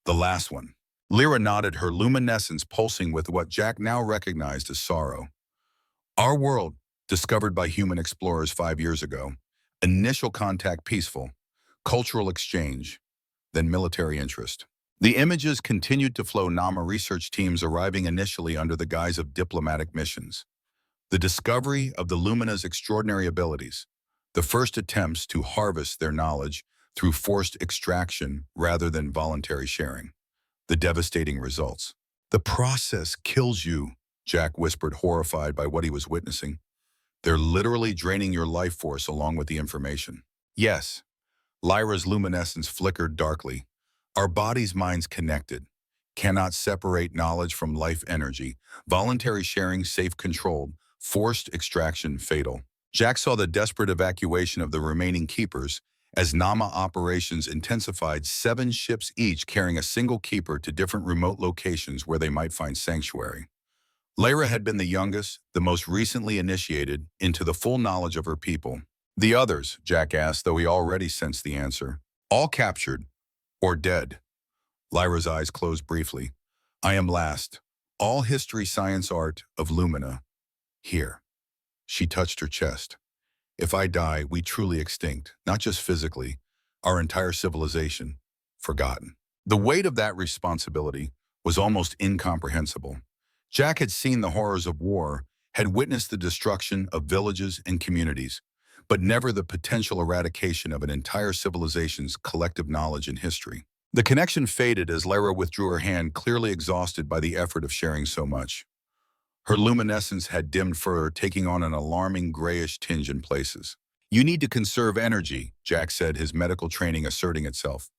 "The last one." Lyra nodded, her luminescence pulsing with what Jack now recognized as sorrow. "Our world, discovered by human explorers 5 years ago. Initial contact peaceful, cultural exchange, then military interest." The images continued to flow. Nama research teams arriving initially under the guise of diplomatic missions. The discovery of the Lumina's extraordinary abilities. The first attempts to harvest their knowledge through forced extraction rather than voluntary sharing. The devastating results. "The process kills you," Jack whispered, horrified by what he was witnessing. "They're literally draining your life force along with the information." "Yes." Lyra's luminescence flickered darkly. "Our bodies' minds connected. Cannot separate knowledge from life energy. Voluntary sharing safe controlled. Forced extraction fatal." Jack saw the desperate evacuation of the remaining keepers as Nama operations intensified, 7 ships each carrying a single keeper to different remote locations where they might find sanctuary. Lyra had been the youngest, the most recently initiated into the full knowledge of her people. "The others?" Jack asked, though he already sensed the answer. "All captured or dead." Lyra's eyes closed briefly. "I am last. All history, science, art of Lumina. Here." She touched her chest. "If I die, we truly extinct, not just physically, our entire civilization, forgotten." The weight of that responsibility was almost incomprehensible. Jack had seen the horrors of war, had witnessed the destruction of villages and communities, but never the potential eradication of an entire civilization's collective knowledge and history. The connection faded as Lyra withdrew her hand, clearly exhausted by the effort of sharing so much. Her luminescence had dimmed further, taking on an alarming grayish tinge in places. "You need to conserve energy," Jack said, his medical training asserting itself.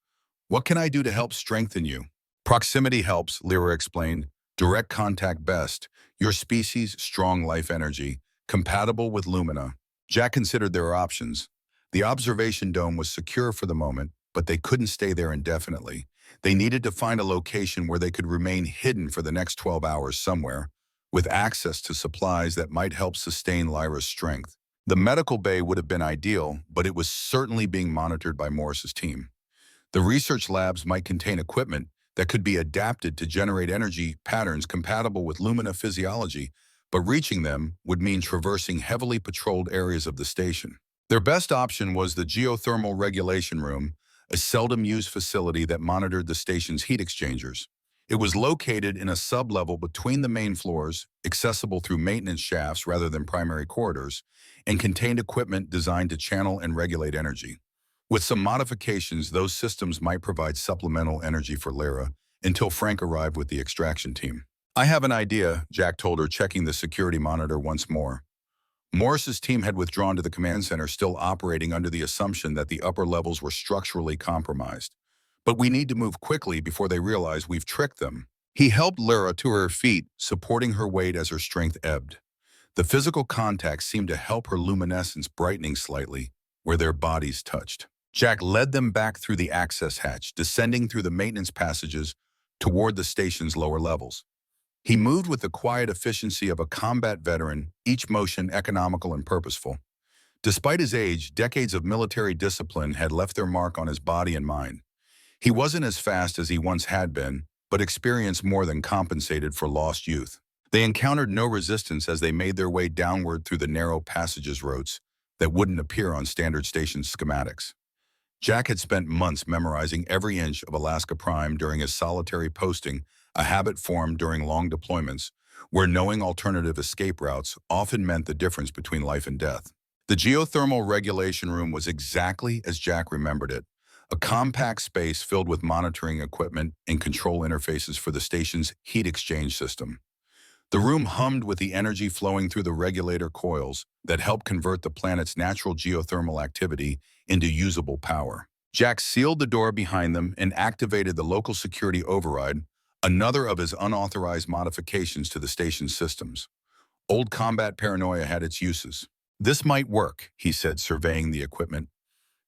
"What can I do to help strengthen you?" "Proximity helps," Lyra explained. "Direct contact best. Your species, strong life energy, compatible with Lumina." Jack considered their options. The observation dome was secure for the moment, but they couldn't stay there indefinitely. They needed to find a location where they could remain hidden for the next 12 hours somewhere, with access to supplies that might help sustain Lyra's strength. The medical bay would have been ideal, but it was certainly being monitored by Morris's team. The research labs might contain equipment that could be adapted to generate energy patterns compatible with Lumina physiology, but reaching them would mean traversing heavily patrolled areas of the station. Their best option was the geothermal regulation room, a seldom-used facility that monitored the station's heat exchangers. It was located in a sub-level between the main floors, accessible through maintenance shafts rather than primary corridors, and contained equipment designed to channel and regulate energy. With some modifications, those systems might provide supplemental energy for Lyra until Frank arrived with the extraction team. "I have an idea," Jack told her, checking the security monitor once more. Morris's team had withdrawn to the command center, still operating under the assumption that the upper levels were structurally compromised. "But we need to move quickly before they realize we've tricked them." He helped Lyra to her feet, supporting her weight as her strength ebbed. The physical contact seemed to help her luminescence brightening slightly where their bodies touched. Jack led them back through the access hatch, descending through the maintenance passages toward the station's lower levels. He moved with the quiet efficiency of a combat veteran, each motion economical and purposeful. Despite his age, decades of military discipline had left their mark on his body and mind. He wasn't as fast as he once had been, but experience more than compensated for lost youth. They encountered no resistance as they made their way downward through the narrow passages roads that wouldn't appear on standard station schematics. Jack had spent months memorizing every inch of Alaska Prime during his solitary posting, a habit formed during long deployments, where knowing alternative escape routes often meant the difference between life and death. The geothermal regulation room was exactly as Jack remembered it, a compact space filled with monitoring equipment and control interfaces for the station's heat exchange system. The room hummed with the energy flowing through the regulator coils that helped convert the planet's natural geothermal activity into usable power. Jack sealed the door behind them and activated the local security override, another of his unauthorized modifications to the station's systems. Old combat paranoia had its uses. "This might work," he said, surveying the equipment.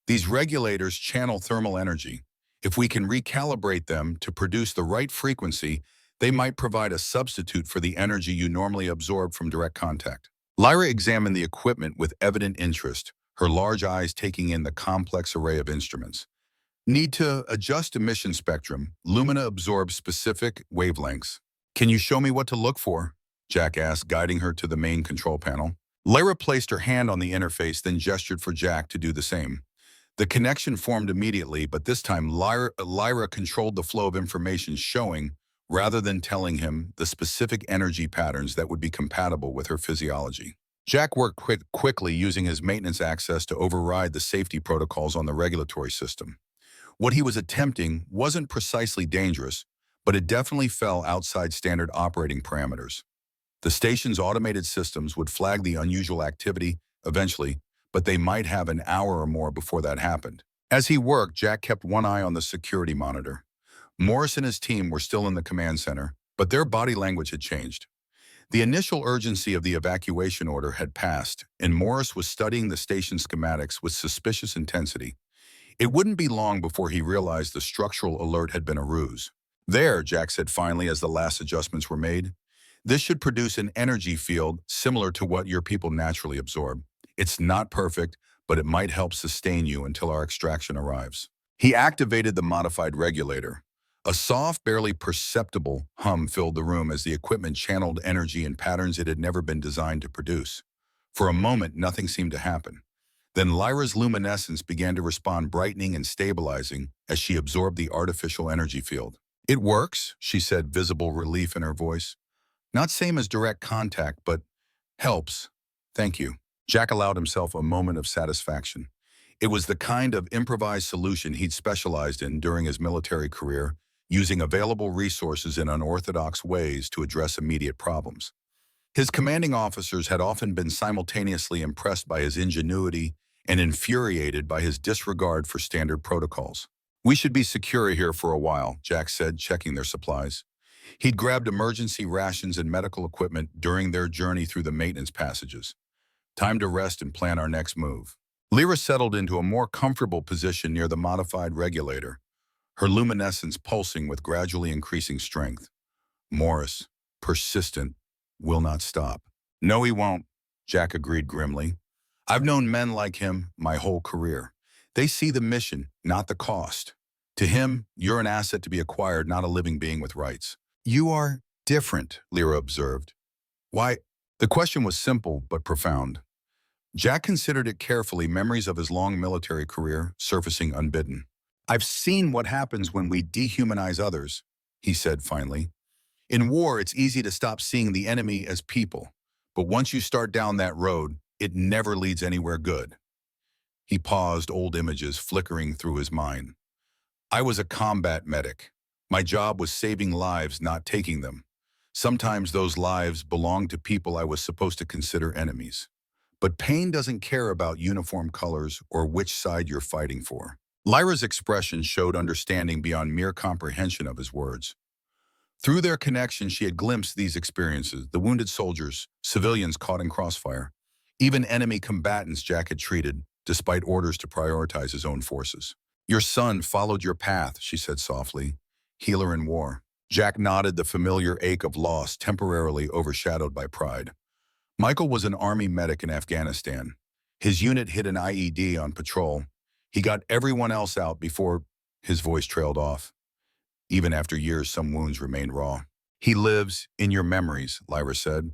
"These regulators channel thermal energy. If we can recalibrate them to produce the right frequency, they might provide a substitute for the energy you normally absorb from direct contact." Lyra examined the equipment with evident interest, her large eyes taking in the complex array of instruments. "Need to adjust emission spectrum. Lumina absorbs specific wavelengths. Can you show me what to look for?" Jack asked, guiding her to the main control panel. Lyra placed her hand on the interface, then gestured for Jack to do the same. The connection formed immediately, but this time Lyra controlled the flow of information, showing, rather than telling him, the specific energy patterns that would be compatible with her physiology. Jack worked quickly, using his maintenance access to override the safety protocols on the regulatory system. What he was attempting wasn't precisely dangerous, but it definitely fell outside standard operating parameters. The station's automated systems would flag the unusual activity eventually, but they might have an hour or more before that happened. As he worked, Jack kept one eye on the security monitor. Morris and his team were still in the command center, but their body language had changed. The initial urgency of the evacuation order had passed, and Morris was studying the station schematics with suspicious intensity. It wouldn't be long before he realized the structural alert had been a ruse. "There," Jack said finally as the last adjustments were made. "This should produce an energy field similar to what your people naturally absorb. It's not perfect, but it might help sustain you until our extraction arrives." He activated the modified regulator. A soft, barely perceptible hum filled the room as the equipment channeled energy in patterns it had never been designed to produce. For a moment, nothing seemed to happen. Then Lyra's luminescence began to respond, brightening and stabilizing as she absorbed the artificial energy field. "It works," she said, visible relief in her voice. "Not same as direct contact, but helps. Thank you." Jack allowed himself a moment of satisfaction. It was the kind of improvised solution he'd specialized in during his military career, using available resources in unorthodox ways to address immediate problems. His commanding officers had often been simultaneously impressed by his ingenuity and infuriated by his disregard for standard protocols. "We should be secure here for a while," Jack said, checking their supplies. He'd grabbed emergency rations and medical equipment during their journey through the maintenance passages. "Time to rest and plan our next move." Lyra settled into a more comfortable position near the modified regulator, her luminescence pulsing with gradually increasing strength. Morris, persistent, will not stop. "No, he won't," Jack agreed grimly. "I've known men like him my whole career. They see the mission, not the cost. To him, you're an asset to be acquired, not a living being with rights." "You are different," Lyra observed. "Why?" The question was simple but profound. Jack considered it carefully, memories of his long military career surfacing unbidden. "I've seen what happens when we dehumanize others," he said finally. "In war, it's easy to stop seeing the enemy as people, but once you start down that road, it never leads anywhere good." He paused, old images flickering through his mind. "I was a combat medic. My job was saving lives, not taking them. Sometimes those lives belonged to people I was supposed to consider enemies. But pain doesn't care about uniform colors or which side you're fighting for." Lyra's expression showed understanding beyond mere comprehension of his words. Through their connection, she had glimpsed these experiences, the wounded soldiers, civilians caught in crossfire, even enemy combatants Jack had treated, despite orders to prioritize his own forces. Your son followed your path, she said softly, healer in war. Jack nodded, the familiar ache of loss temporarily overshadowed by pride. Michael was an army medic in Afghanistan. His unit hit an IED on patrol. He got everyone else out before his voice trailed off. Even after years, some wounds remained raw. He lives in your memories, Lyra said.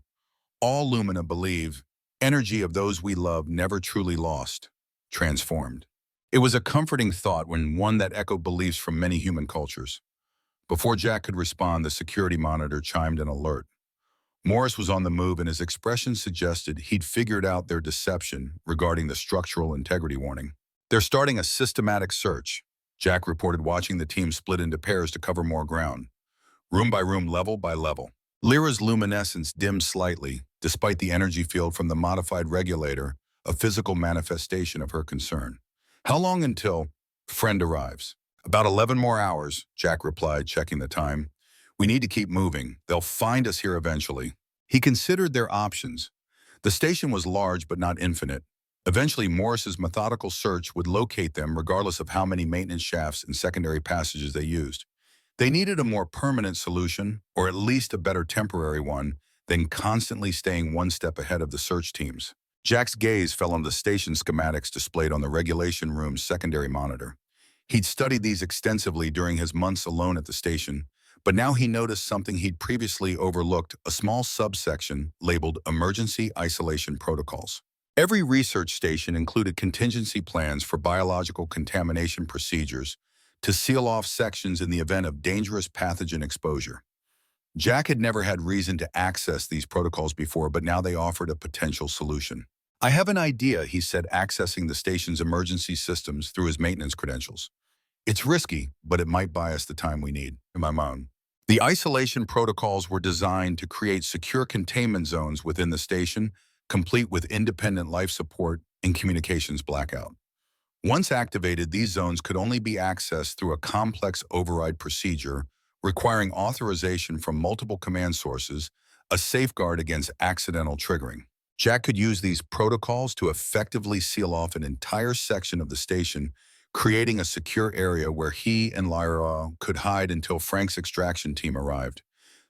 All Lumina believe energy of those we love never truly lost, transformed. It was a comforting thought when one that echoed beliefs from many human cultures. Before Jack could respond, the security monitor chimed an alert. Morris was on the move and his expression suggested he'd figured out their deception regarding the structural integrity warning. They're starting a systematic search, Jack reported, watching the team split into pairs to cover more ground. Room by room, level by level. Lyra's luminescence dimmed slightly, despite the energy field from the modified regulator, a physical manifestation of her concern. How long until friend arrives? About 11 more hours, Jack replied, checking the time. We need to keep moving. They'll find us here eventually. He considered their options. The station was large but not infinite. Eventually, Morris's methodical search would locate them regardless of how many maintenance shafts and secondary passages they used. They needed a more permanent solution, or at least a better temporary one, than constantly staying one step ahead of the search teams. Jack's gaze fell on the station schematics displayed on the regulation room's secondary monitor. He'd studied these extensively during his months alone at the station, but now he noticed something he'd previously overlooked, a small subsection labeled Emergency Isolation Protocols. Every research station included contingency plans for biological contamination procedures to seal off sections in the event of dangerous pathogen exposure. Jack had never had reason to access these protocols before, but now they offered a potential solution. I have an idea, he said, accessing the station's emergency systems through his maintenance credentials. It's risky, but it might buy us the time we need. In my mind, the isolation protocols were designed to create secure containment zones within the station, complete with independent life support and communications blackout. Once activated, these zones could only be accessed through a complex override procedure requiring authorization from multiple command sources, a safeguard against accidental triggering. Jack could use these protocols to effectively seal off an entire section of the station, creating a secure area where he and Lyra could hide until Frank's extraction team arrived.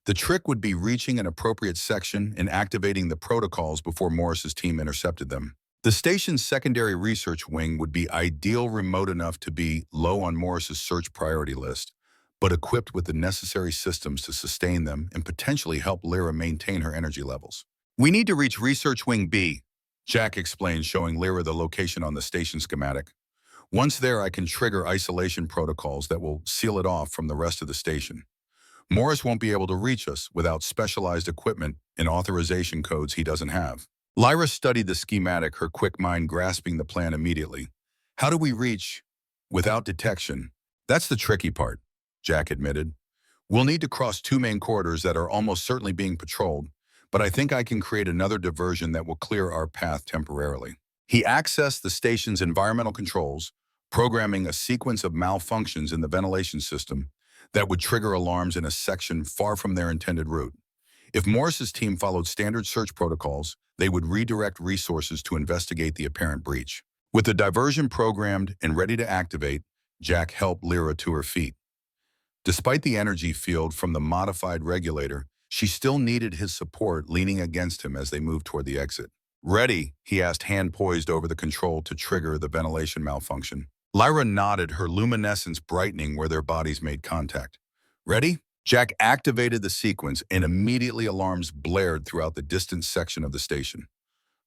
The trick would be reaching an appropriate section and activating the protocols before Morris's team intercepted them. The station's secondary research wing would be ideal, remote enough to be low on Morris's search priority list, but equipped with the necessary systems to sustain them and potentially help Lyra maintain her energy levels. We need to reach Research Wing B, Jack explained, showing Lyra the location on the station schematic. Once there, I can trigger isolation protocols that will seal it off from the rest of the station. Morris won't be able to reach us without specialized equipment and authorization codes he doesn't have. Lyra studied the schematic, her quick mind grasping the plan immediately. How do we reach without detection? That's the tricky part, Jack admitted. We'll need to cross two main corridors that are almost certainly being patrolled, but I think I can create another diversion that will clear our path temporarily. He accessed the station's environmental controls, programming a sequence of malfunctions in the ventilation system that would trigger alarms in a section far from their intended route. If Morris's team followed standard search protocols, they would redirect resources to investigate the apparent breach. With the diversion programmed and ready to activate, Jack helped Lyra to her feet. Despite the energy field from the modified regulator, she still needed his support, leaning against him as they moved toward the exit. Ready, he asked, hand poised over the control to trigger the ventilation malfunction. Lyra nodded, her luminescence brightening where their bodies made contact. Ready? Jack activated the sequence, and immediately alarms blared throughout the distant section of the station.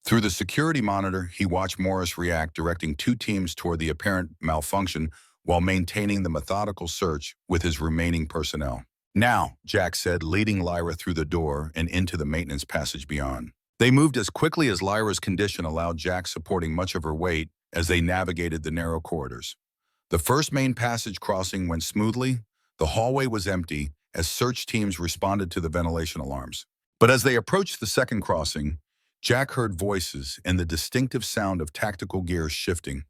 Through the security monitor, he watched Morris react, directing two teams toward the apparent malfunction while maintaining the methodical search with his remaining personnel. Now, Jack said, leading Lyra through the door and into the maintenance passage beyond. They moved as quickly as Lyra's condition allowed, Jack supporting much of her weight as they navigated the narrow corridors. The first main passage crossing went smoothly. The hallway was empty as search teams responded to the ventilation alarms. But as they approached the second crossing, Jack heard voices and the distinctive sound of tactical gears shifting.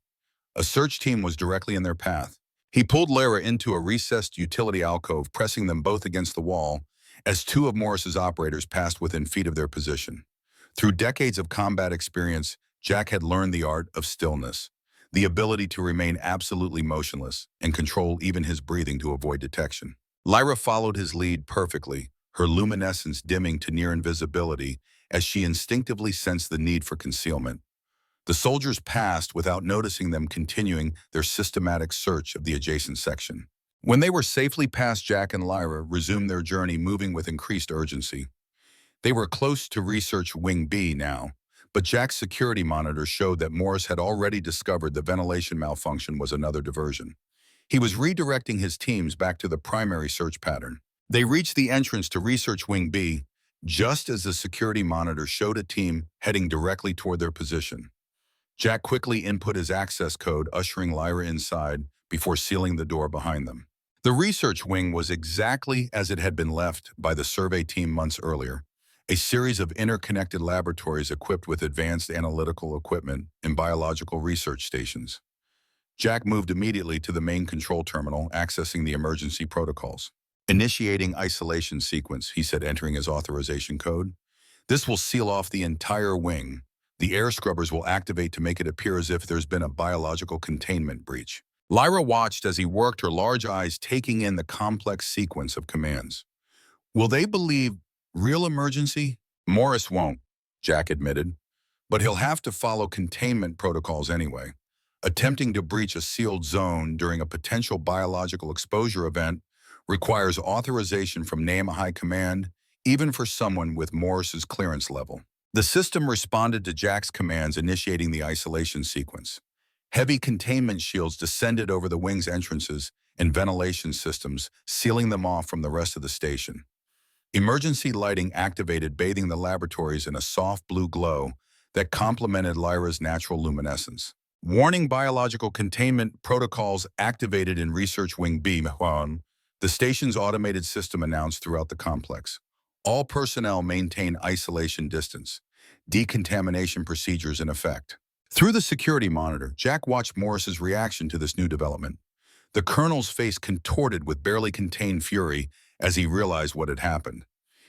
A search team was directly in their path. He pulled Lyra into a recessed utility alcove, pressing them both against the wall as two of Morris's operators passed within feet of their position. Through decades of combat experience, Jack had learned the art of stillness, the ability to remain absolutely motionless and control even his breathing to avoid detection. Lyra followed his lead perfectly, her luminescence dimming to near invisibility as she instinctively sensed the need for concealment. The soldiers passed without noticing them continuing their systematic search of the adjacent section. When they were safely past, Jack and Lyra resumed their journey, moving with increased urgency. They were close to Research Wing B now, but Jack's security monitor showed that Morris had already discovered the ventilation malfunction was another diversion. He was redirecting his teams back to the primary search pattern. They reached the entrance to Research Wing B just as the security monitor showed a team heading directly toward their position. Jack quickly input his access code, ushering Lyra inside before sealing the door behind them. The research wing was exactly as it had been left by the survey team months earlier, a series of interconnected laboratories equipped with advanced analytical equipment and biological research stations. Jack moved immediately to the main control terminal, accessing the emergency protocols. Initiating isolation sequence, he said, entering his authorization code. This will seal off the entire wing. The air scrubbers will activate to make it appear as if there's been a biological containment breach. Lyra watched as he worked, her large eyes taking in the complex sequence of commands. Will they believe real emergency? Morris won't, Jack admitted, but he'll have to follow containment protocols anyway. Attempting to breach a sealed zone during a potential biological exposure event requires authorization from NAMA High Command, even for someone with Morris's clearance level. The system responded to Jack's commands, initiating the isolation sequence. Heavy containment shields descended over the wing's entrances and ventilation systems, sealing them off from the rest of the station. Emergency lighting activated, bathing the laboratories in a soft blue glow that complemented Lyra's natural luminescence. Warning: biological containment protocols activated in Research Wing B. The station's automated system announced throughout the complex. All personnel maintain isolation distance. Decontamination procedures in effect. Through the security monitor, Jack watched Morris's reaction to this new development. The colonel's face contorted with barely contained fury as he realized what had happened.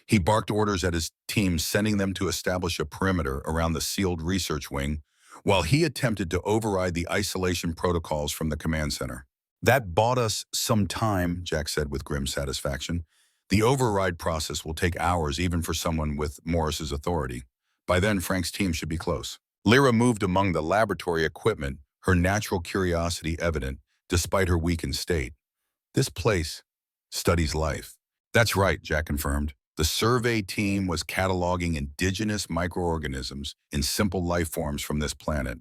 He barked orders at his team, sending them to establish a perimeter around the sealed research wing, while he attempted to override the isolation protocols from the command center. That bought us some time, Jack said with grim satisfaction. The override process will take hours, even for someone with Morris's authority. By then, Frank's team should be close. Lyra moved among the laboratory equipment, her natural curiosity evident, despite her weakened state. This place studies life. That's right, Jack confirmed. The survey team was cataloging indigenous microorganisms in simple life forms from this planet.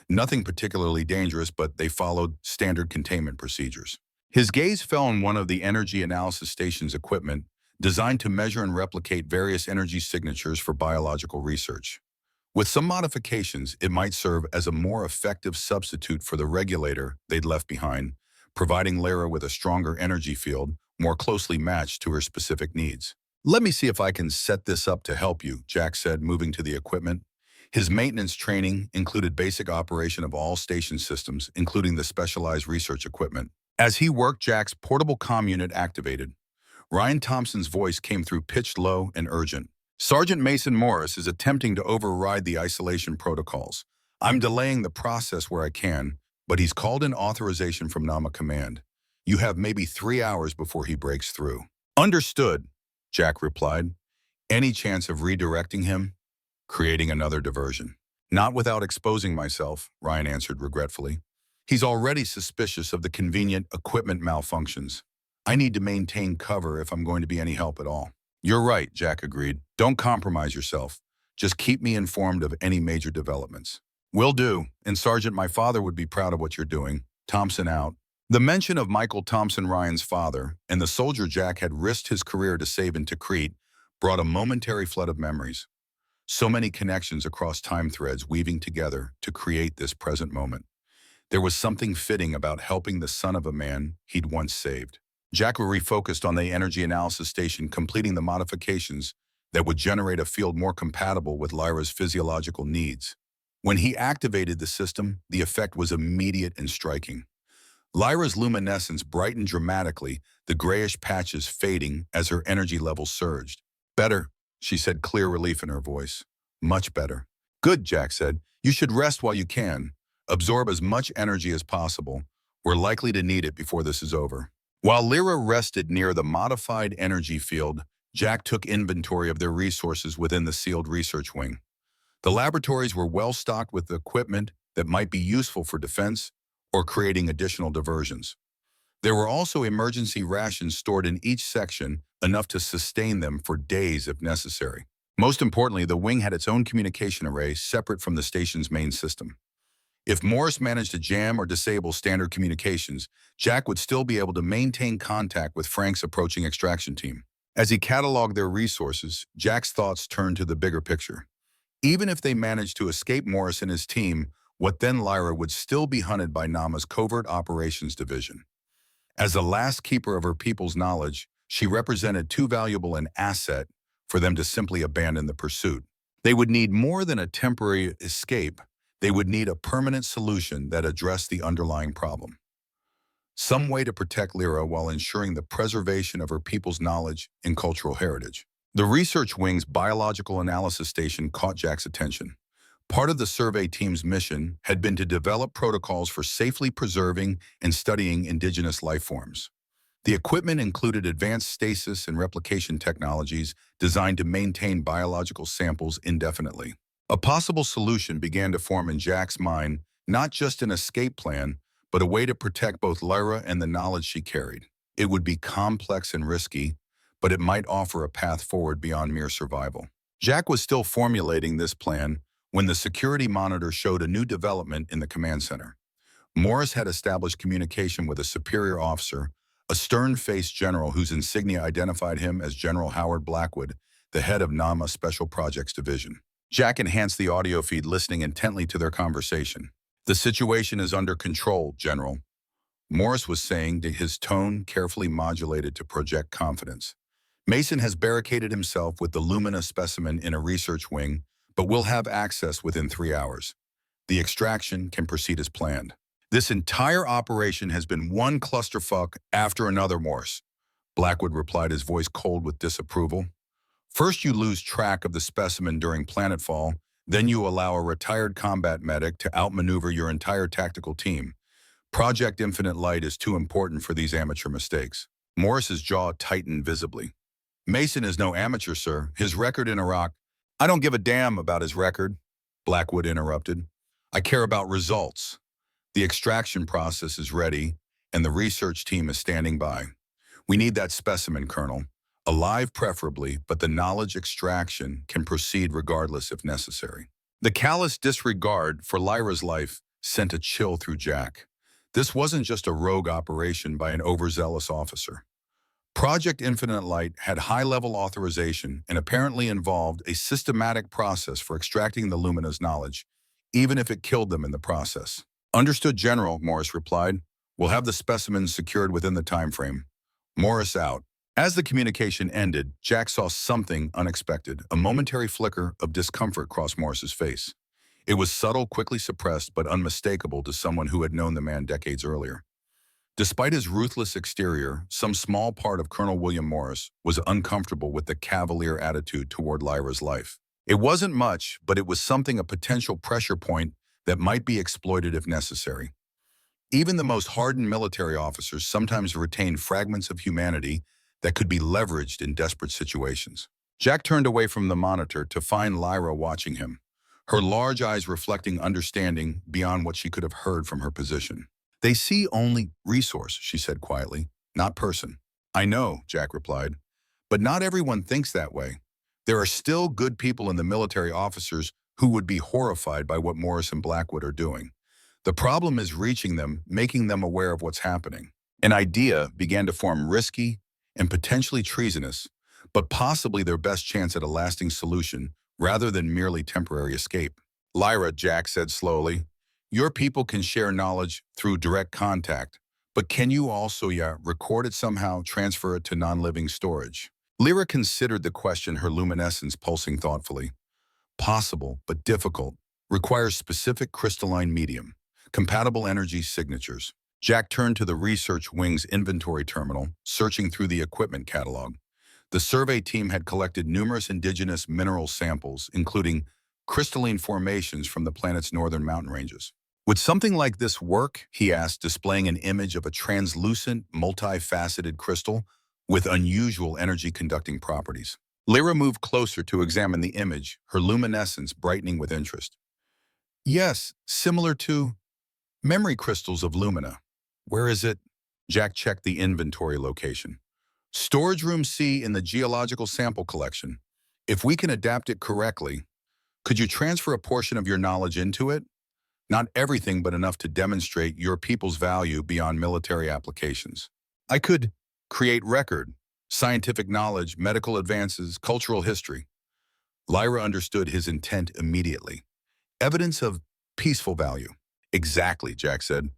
Nothing particularly dangerous, but they followed standard containment procedures. His gaze fell on one of the energy analysis station's equipment, designed to measure and replicate various energy signatures for biological research. With some modifications, it might serve as a more effective substitute for the regulator they'd left behind, providing Lyra with a stronger energy field more closely matched to her specific needs. Let me see if I can set this up to help you, Jack said, moving to the equipment. His maintenance training included basic operation of all station systems, including the specialized research equipment. As he worked, Jack's portable comm unit activated. Ryan Thompson's voice came through, pitched low and urgent. Sergeant Mason Morris is attempting to override the isolation protocols. I'm delaying the process where I can, but he's called in authorization from NAMA Command. You have maybe 3 hours before he breaks through. Understood, Jack replied. Any chance of redirecting him? Creating another diversion. Not without exposing myself, Ryan answered regretfully. He's already suspicious of the convenient equipment malfunctions. I need to maintain cover if I'm going to be any help at all. You're right, Jack agreed. Don't compromise yourself. Just keep me informed of any major developments. Will do. And Sergeant, my father would be proud of what you're doing. Thompson out. The mention of Michael Thompson, Ryan's father, and the soldier Jack had risked his career to save in Tikrit brought a momentary flood of memories. So many connections across time threads weaving together to create this present moment. There was something fitting about helping the son of a man he'd once saved. Jack refocused on the energy analysis station, completing the modifications that would generate a field more compatible with Lyra's physiological needs. When he activated the system, the effect was immediate and striking. Lyra's luminescence brightened dramatically, the grayish patches fading as her energy levels surged. Better, she said, clear relief in her voice. Much better. Good, Jack said. You should rest while you can. Absorb as much energy as possible. We're likely to need it before this is over. While Lyra rested near the modified energy field, Jack took inventory of their resources within the sealed research wing. The laboratories were well stocked with equipment that might be useful for defense or creating additional diversions. There were also emergency rations stored in each section, enough to sustain them for days if necessary. Most importantly, the wing had its own communication array separate from the station's main system. If Morris managed to jam or disable standard communications, Jack would still be able to maintain contact with Frank's approaching extraction team. As he cataloged their resources, Jack's thoughts turned to the bigger picture. Even if they managed to escape Morris and his team, what then Lyra would still be hunted by Nama's Covert Operations Division. As the last keeper of her people's knowledge, she represented too valuable an asset for them to simply abandon the pursuit. They would need more than a temporary escape. They would need a permanent solution that addressed the underlying problem. Some way to protect Lyra while ensuring the preservation of her people's knowledge and cultural heritage. The research wing's biological analysis station caught Jack's attention. Part of the survey team's mission had been to develop protocols for safely preserving and studying indigenous life forms. The equipment included advanced stasis and replication technologies designed to maintain biological samples indefinitely. A possible solution began to form in Jack's mind, not just an escape plan, but a way to protect both Lyra and the knowledge she carried. It would be complex and risky, but it might offer a path forward beyond mere survival. Jack was still formulating this plan when the security monitor showed a new development in the command center. Morris had established communication with a superior officer, a stern-faced general whose insignia identified him as General Howard Blackwood, the head of NAMA Special Projects Division. Jack enhanced the audio feed, listening intently to their conversation. "The situation is under control, General," Morris was saying, his tone carefully modulated to project confidence. "Mason has barricaded himself with the Lumina specimen in a research wing, but will have access within 3 hours. The extraction can proceed as planned." "This entire operation has been one clusterfuck after another, Morris," Blackwood replied, his voice cold with disapproval. "First you lose track of the specimen during planetfall, then you allow a retired combat medic to outmaneuver your entire tactical team. Project Infinite Light is too important for these amateur mistakes." Morris's jaw tightened visibly. "Mason is no amateur, sir. His record in Iraq—" "I don't give a damn about his record," Blackwood interrupted. "I care about results. The extraction process is ready, and the research team is standing by. We need that specimen, Colonel. Alive preferably, but the knowledge extraction can proceed regardless if necessary." The callous disregard for Lyra's life sent a chill through Jack. This wasn't just a rogue operation by an overzealous officer. Project Infinite Light had high-level authorization and apparently involved a systematic process for extracting the Lumina's knowledge, even if it killed them in the process. "Understood, General," Morris replied. "We'll have the specimens secured within the time frame." Morris out. As the communication ended, Jack saw something unexpected, a momentary flicker of discomfort cross Morris's face. It was subtle, quickly suppressed, but unmistakable to someone who had known the man decades earlier. Despite his ruthless exterior, some small part of Colonel William Morris was uncomfortable with the cavalier attitude toward Lyra's life. It wasn't much, but it was something, a potential pressure point that might be exploited if necessary. Even the most hardened military officers sometimes retain fragments of humanity that could be leveraged in desperate situations. Jack turned away from the monitor to find Lyra watching him, her large eyes reflecting understanding beyond what she could have heard from her position. "They see only resource," she said quietly, "not person." "I know," Jack replied, "but not everyone thinks that way. There are still good people in the military officers who would be horrified by what Morris and Blackwood are doing. The problem is reaching them, making them aware of what's happening." An idea began to form, risky and potentially treasonous, but possibly their best chance at a lasting solution rather than merely temporary escape. "Lyra," Jack said slowly, "your people can share knowledge through direct contact, but can you also record it somehow, transfer it to non-living storage?" Lyra considered the question, her luminescence pulsing thoughtfully. "Possible, but difficult. Requires specific crystalline medium, compatible energy signatures." Jack turned to the research wing's inventory terminal, searching through the equipment catalog. The survey team had collected numerous indigenous mineral samples, including crystalline formations from the planet's northern mountain ranges. Would something like this work? He asked, displaying an image of a translucent, multifaceted crystal with unusual energy-conducting properties. Lyra moved closer to examine the image, her luminescence brightening with interest. Yes, similar to memory crystals of lumina. Where is it? Jack checked the inventory location. Storage room C in the geological sample collection. If we can adapt it correctly, could you transfer a portion of your knowledge into it? Not everything, but enough to demonstrate your people's value beyond military applications. I could create record, scientific knowledge, medical advances, cultural history. Lyra understood his intent immediately. Evidence of peaceful value. Exactly, Jack said.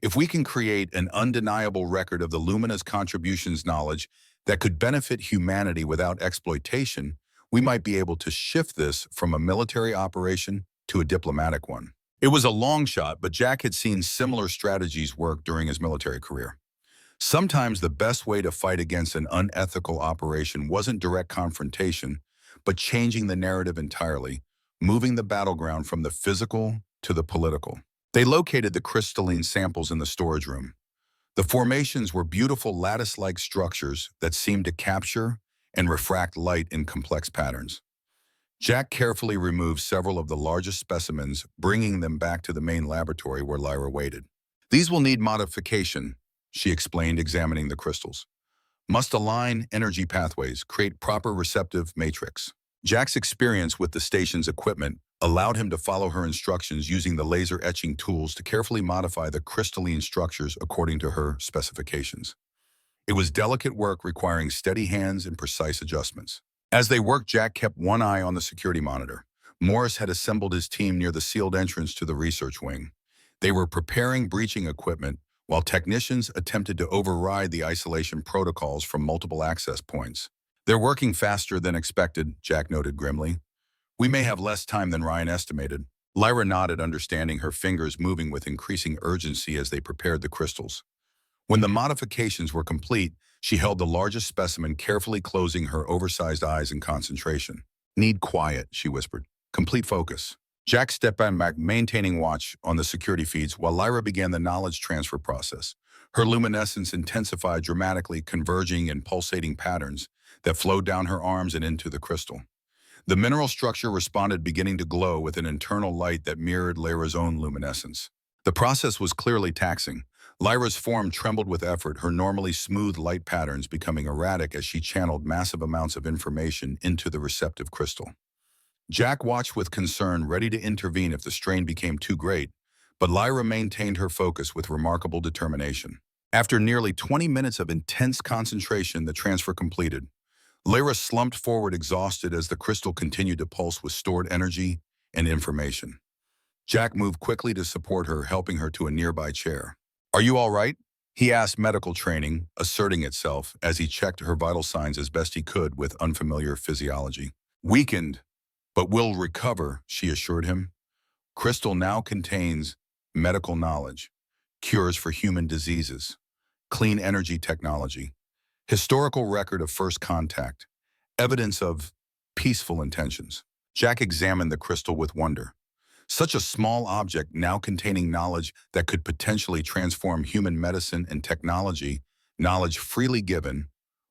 If we can create an undeniable record of the Lumina's contributions knowledge that could benefit humanity without exploitation, we might be able to shift this from a military operation to a diplomatic one. It was a long shot, but Jack had seen similar strategies work during his military career. Sometimes the best way to fight against an unethical operation wasn't direct confrontation, but changing the narrative entirely, moving the battleground from the physical to the political. They located the crystalline samples in the storage room. The formations were beautiful lattice-like structures that seemed to capture and refract light in complex patterns. Jack carefully removed several of the largest specimens, bringing them back to the main laboratory where Lyra waited. These will need modification, she explained, examining the crystals. Must align energy pathways, create proper receptive matrix. Jack's experience with the station's equipment allowed him to follow her instructions using the laser etching tools to carefully modify the crystalline structures according to her specifications. It was delicate work requiring steady hands and precise adjustments. As they worked, Jack kept one eye on the security monitor. Morris had assembled his team near the sealed entrance to the research wing. They were preparing breaching equipment while technicians attempted to override the isolation protocols from multiple access points. They're working faster than expected, Jack noted grimly. We may have less time than Ryan estimated. Lyra nodded, understanding, her fingers moving with increasing urgency as they prepared the crystals. When the modifications were complete, she held the largest specimen, carefully closing her oversized eyes in concentration. Need quiet, she whispered. Complete focus. Jack stepped back, maintaining watch on the security feeds while Lyra began the knowledge transfer process. Her luminescence intensified dramatically, converging in pulsating patterns that flowed down her arms and into the crystal. The mineral structure responded, beginning to glow with an internal light that mirrored Lyra's own luminescence. The process was clearly taxing. Lyra's form trembled with effort, her normally smooth light patterns becoming erratic as she channeled massive amounts of information into the receptive crystal. Jack watched with concern, ready to intervene if the strain became too great, but Lyra maintained her focus with remarkable determination. After nearly 20 minutes of intense concentration, the transfer completed. Lyra slumped forward, exhausted, as the crystal continued to pulse with stored energy and information. Jack moved quickly to support her, helping her to a nearby chair. Are you all right? He asked, medical training asserting itself as he checked her vital signs as best he could with unfamiliar physiology. Weakened, but will recover, she assured him. Crystal now contains medical knowledge, cures for human diseases, clean energy technology, historical record of first contact, evidence of peaceful intentions. Jack examined the crystal with wonder. Such a small object now containing knowledge that could potentially transform human medicine and technology, knowledge freely given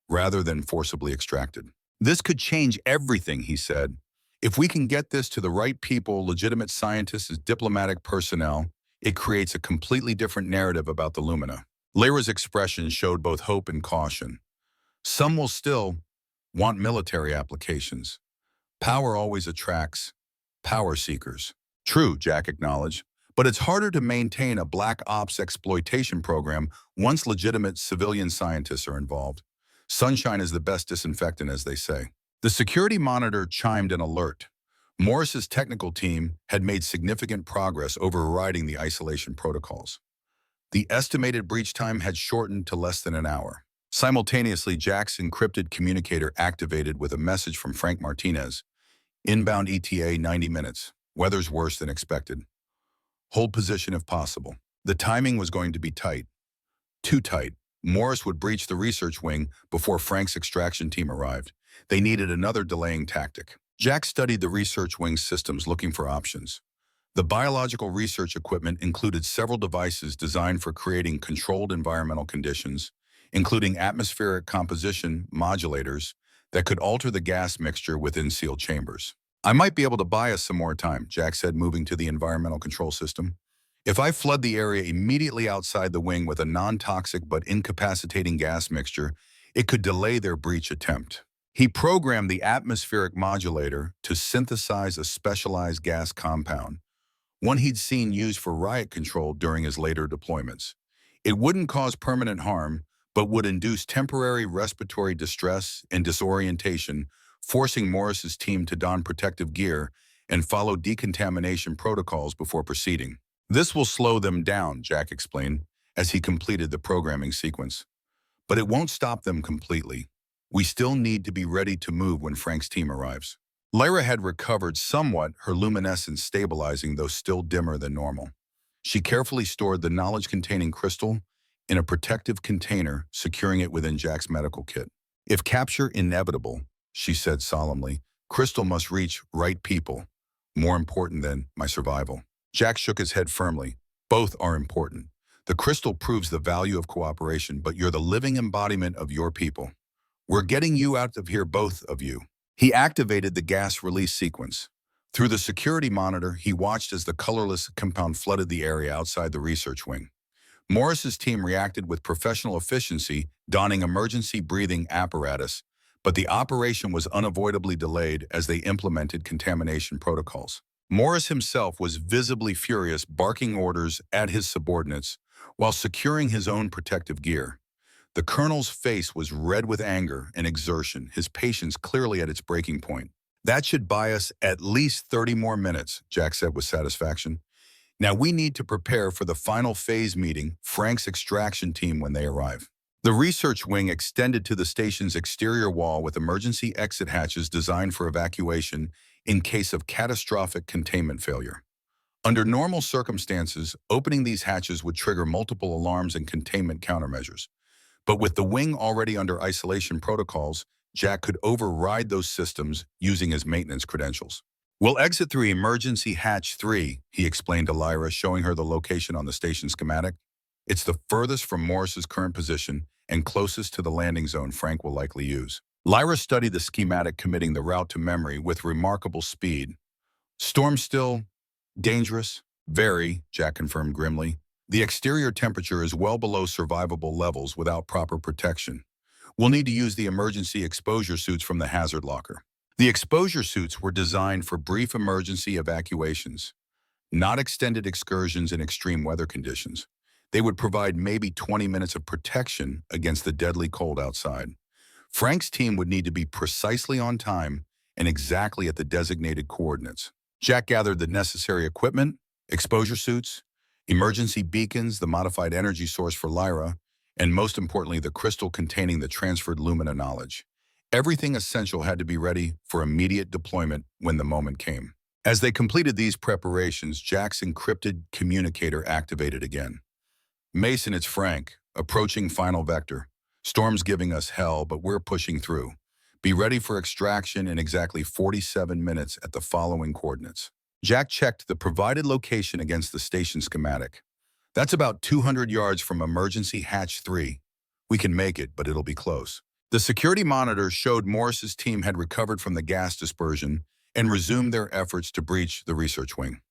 rather than forcibly extracted. This could change everything, he said. If we can get this to the right people, legitimate scientists as diplomatic personnel, it creates a completely different narrative about the Lumina. Lyra's expression showed both hope and caution. Some will still want military applications. Power always attracts power seekers. True, Jack acknowledged, but it's harder to maintain a black ops exploitation program once legitimate civilian scientists are involved. Sunshine is the best disinfectant, as they say. The security monitor chimed an alert. Morris's technical team had made significant progress overriding the isolation protocols. The estimated breach time had shortened to less than an hour. Simultaneously, Jack's encrypted communicator activated with a message from Frank Martinez. Inbound ETA 90 minutes. Weather's worse than expected. Hold position if possible. The timing was going to be tight. Too tight. Morris would breach the research wing before Frank's extraction team arrived. They needed another delaying tactic. Jack studied the research wing's systems looking for options. The biological research equipment included several devices designed for creating controlled environmental conditions, including atmospheric composition modulators that could alter the gas mixture within sealed chambers. I might be able to buy us some more time, Jack said, moving to the environmental control system. If I flood the area immediately outside the wing with a non-toxic but incapacitating gas mixture, it could delay their breach attempt. He programmed the atmospheric modulator to synthesize a specialized gas compound, one he'd seen used for riot control during his later deployments. It wouldn't cause permanent harm, but would induce temporary respiratory distress and disorientation, forcing Morris's team to don protective gear and follow decontamination protocols before proceeding. This will slow them down, Jack explained, as he completed the programming sequence. But it won't stop them completely. We still need to be ready to move when Frank's team arrives. Lyra had recovered somewhat, her luminescence stabilizing, though still dimmer than normal. She carefully stored the knowledge-containing crystal in a protective container, securing it within Jack's medical kit. If capture inevitable, she said solemnly, crystal must reach right people, more important than my survival. Jack shook his head firmly. Both are important. The crystal proves the value of cooperation, but you're the living embodiment of your people. We're getting you out of here, both of you. He activated the gas release sequence. Through the security monitor, he watched as the colorless compound flooded the area outside the research wing. Morris's team reacted with professional efficiency, donning emergency breathing apparatus, but the operation was unavoidably delayed as they implemented contamination protocols. Morris himself was visibly furious, barking orders at his subordinates while securing his own protective gear. The colonel's face was red with anger and exertion, his patience clearly at its breaking point. That should buy us at least 30 more minutes, Jack said with satisfaction. Now we need to prepare for the final phase meeting, Frank's extraction team, when they arrive. The research wing extended to the station's exterior wall with emergency exit hatches designed for evacuation in case of catastrophic containment failure. Under normal circumstances, opening these hatches would trigger multiple alarms and containment countermeasures. But with the wing already under isolation protocols, Jack could override those systems using his maintenance credentials. We'll exit through emergency hatch 3, he explained to Lyra, showing her the location on the station schematic. It's the furthest from Morris's current position and closest to the landing zone Frank will likely use. Lyra studied the schematic, committing the route to memory with remarkable speed. Storm still? Dangerous? Very, Jack confirmed grimly. The exterior temperature is well below survivable levels without proper protection. We'll need to use the emergency exposure suits from the hazard locker. The exposure suits were designed for brief emergency evacuations, not extended excursions in extreme weather conditions. They would provide maybe 20 minutes of protection against the deadly cold outside. Frank's team would need to be precisely on time and exactly at the designated coordinates. Jack gathered the necessary equipment, exposure suits, emergency beacons, the modified energy source for Lyra, and most importantly, the crystal containing the transferred Lumina knowledge. Everything essential had to be ready for immediate deployment when the moment came. As they completed these preparations, Jack's encrypted communicator activated again. Mason, it's Frank, approaching final vector. Storm's giving us hell, but we're pushing through. Be ready for extraction in exactly 47 minutes at the following coordinates. Jack checked the provided location against the station schematic. That's about 200 yards from emergency hatch 3. We can make it, but it'll be close. The security monitor showed Morris's team had recovered from the gas dispersion and resumed their efforts to breach the research wing.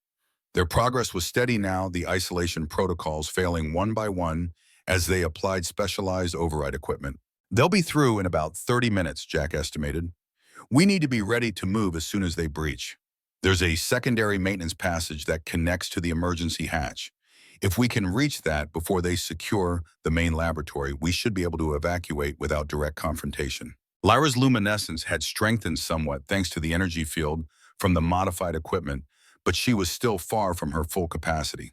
Their progress was steady now, the isolation protocols failing one by one as they applied specialized override equipment. They'll be through in about 30 minutes, Jack estimated. We need to be ready to move as soon as they breach. There's a secondary maintenance passage that connects to the emergency hatch. If we can reach that before they secure the main laboratory, we should be able to evacuate without direct confrontation. Lyra's luminescence had strengthened somewhat thanks to the energy field from the modified equipment, but she was still far from her full capacity.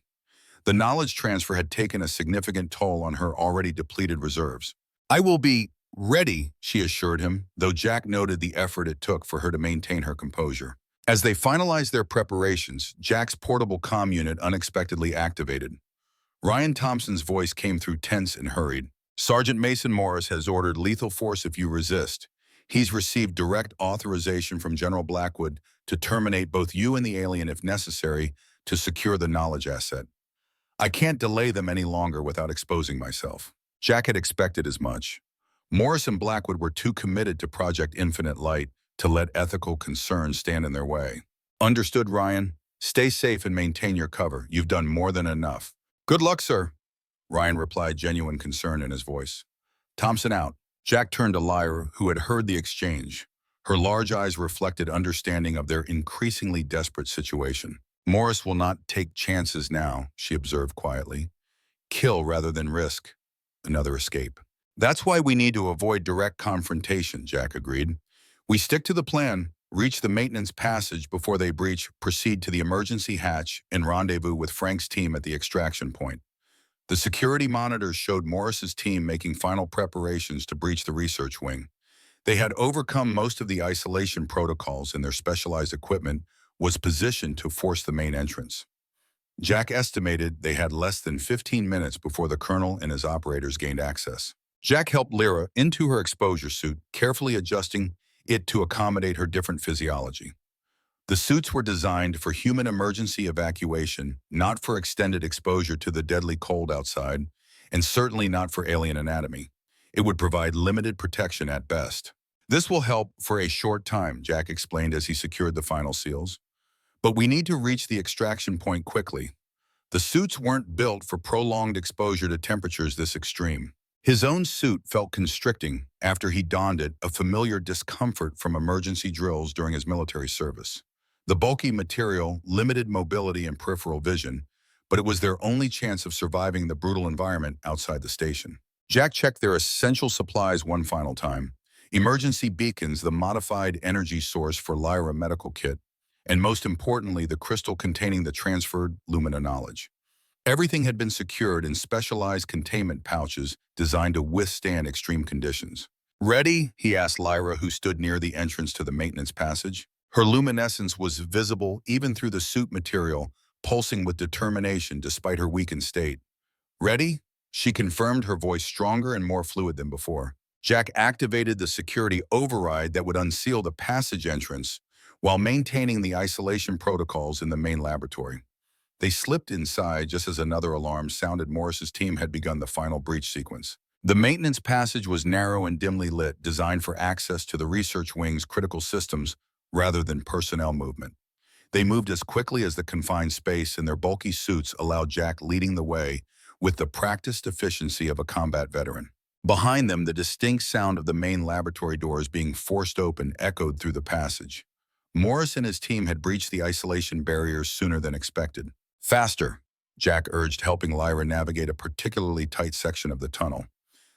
The knowledge transfer had taken a significant toll on her already depleted reserves. I will be ready, she assured him, though Jack noted the effort it took for her to maintain her composure. As they finalized their preparations, Jack's portable comm unit unexpectedly activated. Ryan Thompson's voice came through tense and hurried. Sergeant Mason Morris has ordered lethal force if you resist. He's received direct authorization from General Blackwood to terminate both you and the alien if necessary to secure the knowledge asset. I can't delay them any longer without exposing myself. Jack had expected as much. Morris and Blackwood were too committed to Project Infinite Light to let ethical concerns stand in their way. Understood, Ryan? Stay safe and maintain your cover. You've done more than enough. Good luck, sir, Ryan replied, genuine concern in his voice. Thompson out. Jack turned to Lyra, who had heard the exchange. Her large eyes reflected understanding of their increasingly desperate situation. Morris will not take chances now, she observed quietly. Kill rather than risk. Another escape. That's why we need to avoid direct confrontation, Jack agreed. We stick to the plan, reach the maintenance passage before they breach, proceed to the emergency hatch, and rendezvous with Frank's team at the extraction point. The security monitors showed Morris's team making final preparations to breach the research wing. They had overcome most of the isolation protocols and their specialized equipment was positioned to force the main entrance. Jack estimated they had less than 15 minutes before the colonel and his operators gained access. Jack helped Lyra into her exposure suit, carefully adjusting it to accommodate her different physiology. The suits were designed for human emergency evacuation, not for extended exposure to the deadly cold outside, and certainly not for alien anatomy. It would provide limited protection at best. This will help for a short time, Jack explained as he secured the final seals. But we need to reach the extraction point quickly. The suits weren't built for prolonged exposure to temperatures this extreme. His own suit felt constricting after he donned it, a familiar discomfort from emergency drills during his military service. The bulky material limited mobility and peripheral vision, but it was their only chance of surviving the brutal environment outside the station. Jack checked their essential supplies one final time. Emergency beacons, the modified energy source for Lyra medical kit, and most importantly, the crystal containing the transferred Lumina knowledge. Everything had been secured in specialized containment pouches designed to withstand extreme conditions. Ready? He asked Lyra, who stood near the entrance to the maintenance passage. Her luminescence was visible even through the suit material, pulsing with determination despite her weakened state. Ready? She confirmed, her voice stronger and more fluid than before. Jack activated the security override that would unseal the passage entrance while maintaining the isolation protocols in the main laboratory. They slipped inside just as another alarm sounded. Morris's team had begun the final breach sequence. The maintenance passage was narrow and dimly lit, designed for access to the research wing's critical systems rather than personnel movement. They moved as quickly as the confined space, and their bulky suits allowed Jack leading the way with the practiced efficiency of a combat veteran. Behind them, the distinct sound of the main laboratory doors being forced open echoed through the passage. Morris and his team had breached the isolation barriers sooner than expected. Faster, Jack urged, helping Lyra navigate a particularly tight section of the tunnel.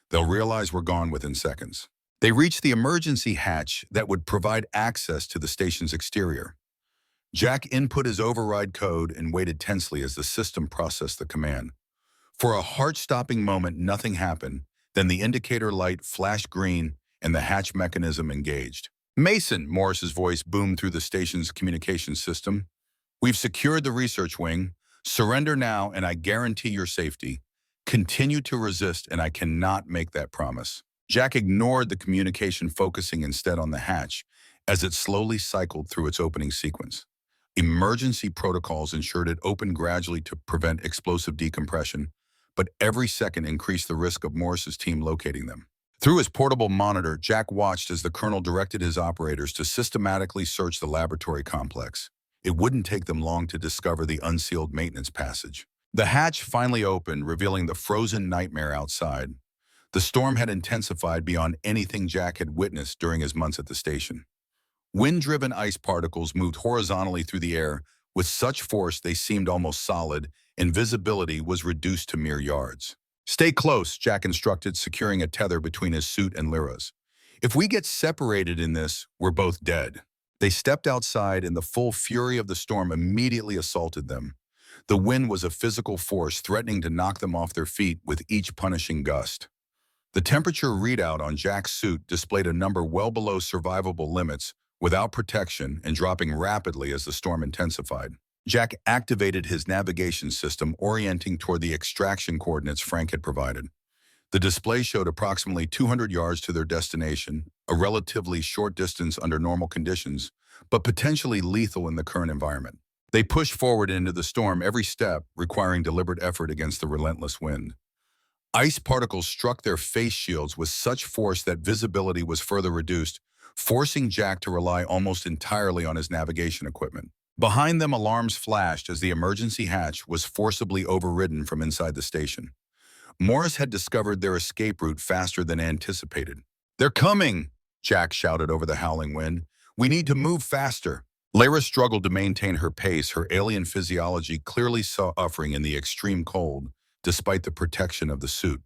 They'll realize we're gone within seconds. They reached the emergency hatch that would provide access to the station's exterior. Jack input his override code and waited tensely as the system processed the command. For a heart-stopping moment, nothing happened. Then the indicator light flashed green and the hatch mechanism engaged. Mason, Morris's voice boomed through the station's communication system. We've secured the research wing. Surrender now and I guarantee your safety. Continue to resist and I cannot make that promise. Jack ignored the communication, focusing instead on the hatch as it slowly cycled through its opening sequence. Emergency protocols ensured it opened gradually to prevent explosive decompression, but every second increased the risk of Morris's team locating them. Through his portable monitor, Jack watched as the colonel directed his operators to systematically search the laboratory complex. It wouldn't take them long to discover the unsealed maintenance passage. The hatch finally opened, revealing the frozen nightmare outside. The storm had intensified beyond anything Jack had witnessed during his months at the station. Wind-driven ice particles moved horizontally through the air with such force they seemed almost solid, and visibility was reduced to mere yards. Stay close, Jack instructed, securing a tether between his suit and Lyra's. If we get separated in this, we're both dead. They stepped outside, and the full fury of the storm immediately assaulted them. The wind was a physical force, threatening to knock them off their feet with each punishing gust. The temperature readout on Jack's suit displayed a number well below survivable limits, without protection and dropping rapidly as the storm intensified. Jack activated his navigation system, orienting toward the extraction coordinates Frank had provided. The display showed approximately 200 yards to their destination, a relatively short distance under normal conditions, but potentially lethal in the current environment. They pushed forward into the storm every step, requiring deliberate effort against the relentless wind. Ice particles struck their face shields with such force that visibility was further reduced, forcing Jack to rely almost entirely on his navigation equipment. Behind them, alarms flashed as the emergency hatch was forcibly overridden from inside the station. Morris had discovered their escape route faster than anticipated. "They're coming!" Jack shouted over the howling wind. "We need to move faster." Lyra struggled to maintain her pace, her alien physiology clearly suffering in the extreme cold, despite the protection of the suit.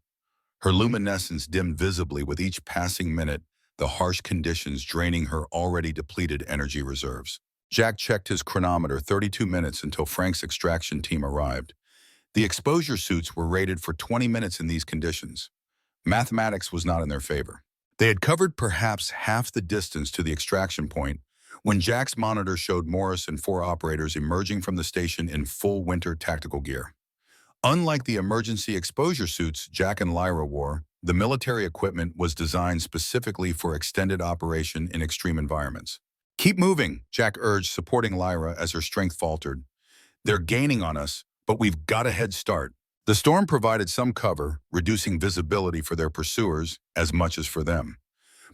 Her luminescence dimmed visibly with each passing minute, the harsh conditions draining her already depleted energy reserves. Jack checked his chronometer, 32 minutes until Frank's extraction team arrived. The exposure suits were rated for 20 minutes in these conditions. Mathematics was not in their favor. They had covered perhaps half the distance to the extraction point when Jack's monitor showed Morris and 4 operators emerging from the station in full winter tactical gear. Unlike the emergency exposure suits Jack and Lyra wore, the military equipment was designed specifically for extended operation in extreme environments. "Keep moving," Jack urged, supporting Lyra as her strength faltered. "They're gaining on us, but we've got a head start." The storm provided some cover, reducing visibility for their pursuers as much as for them.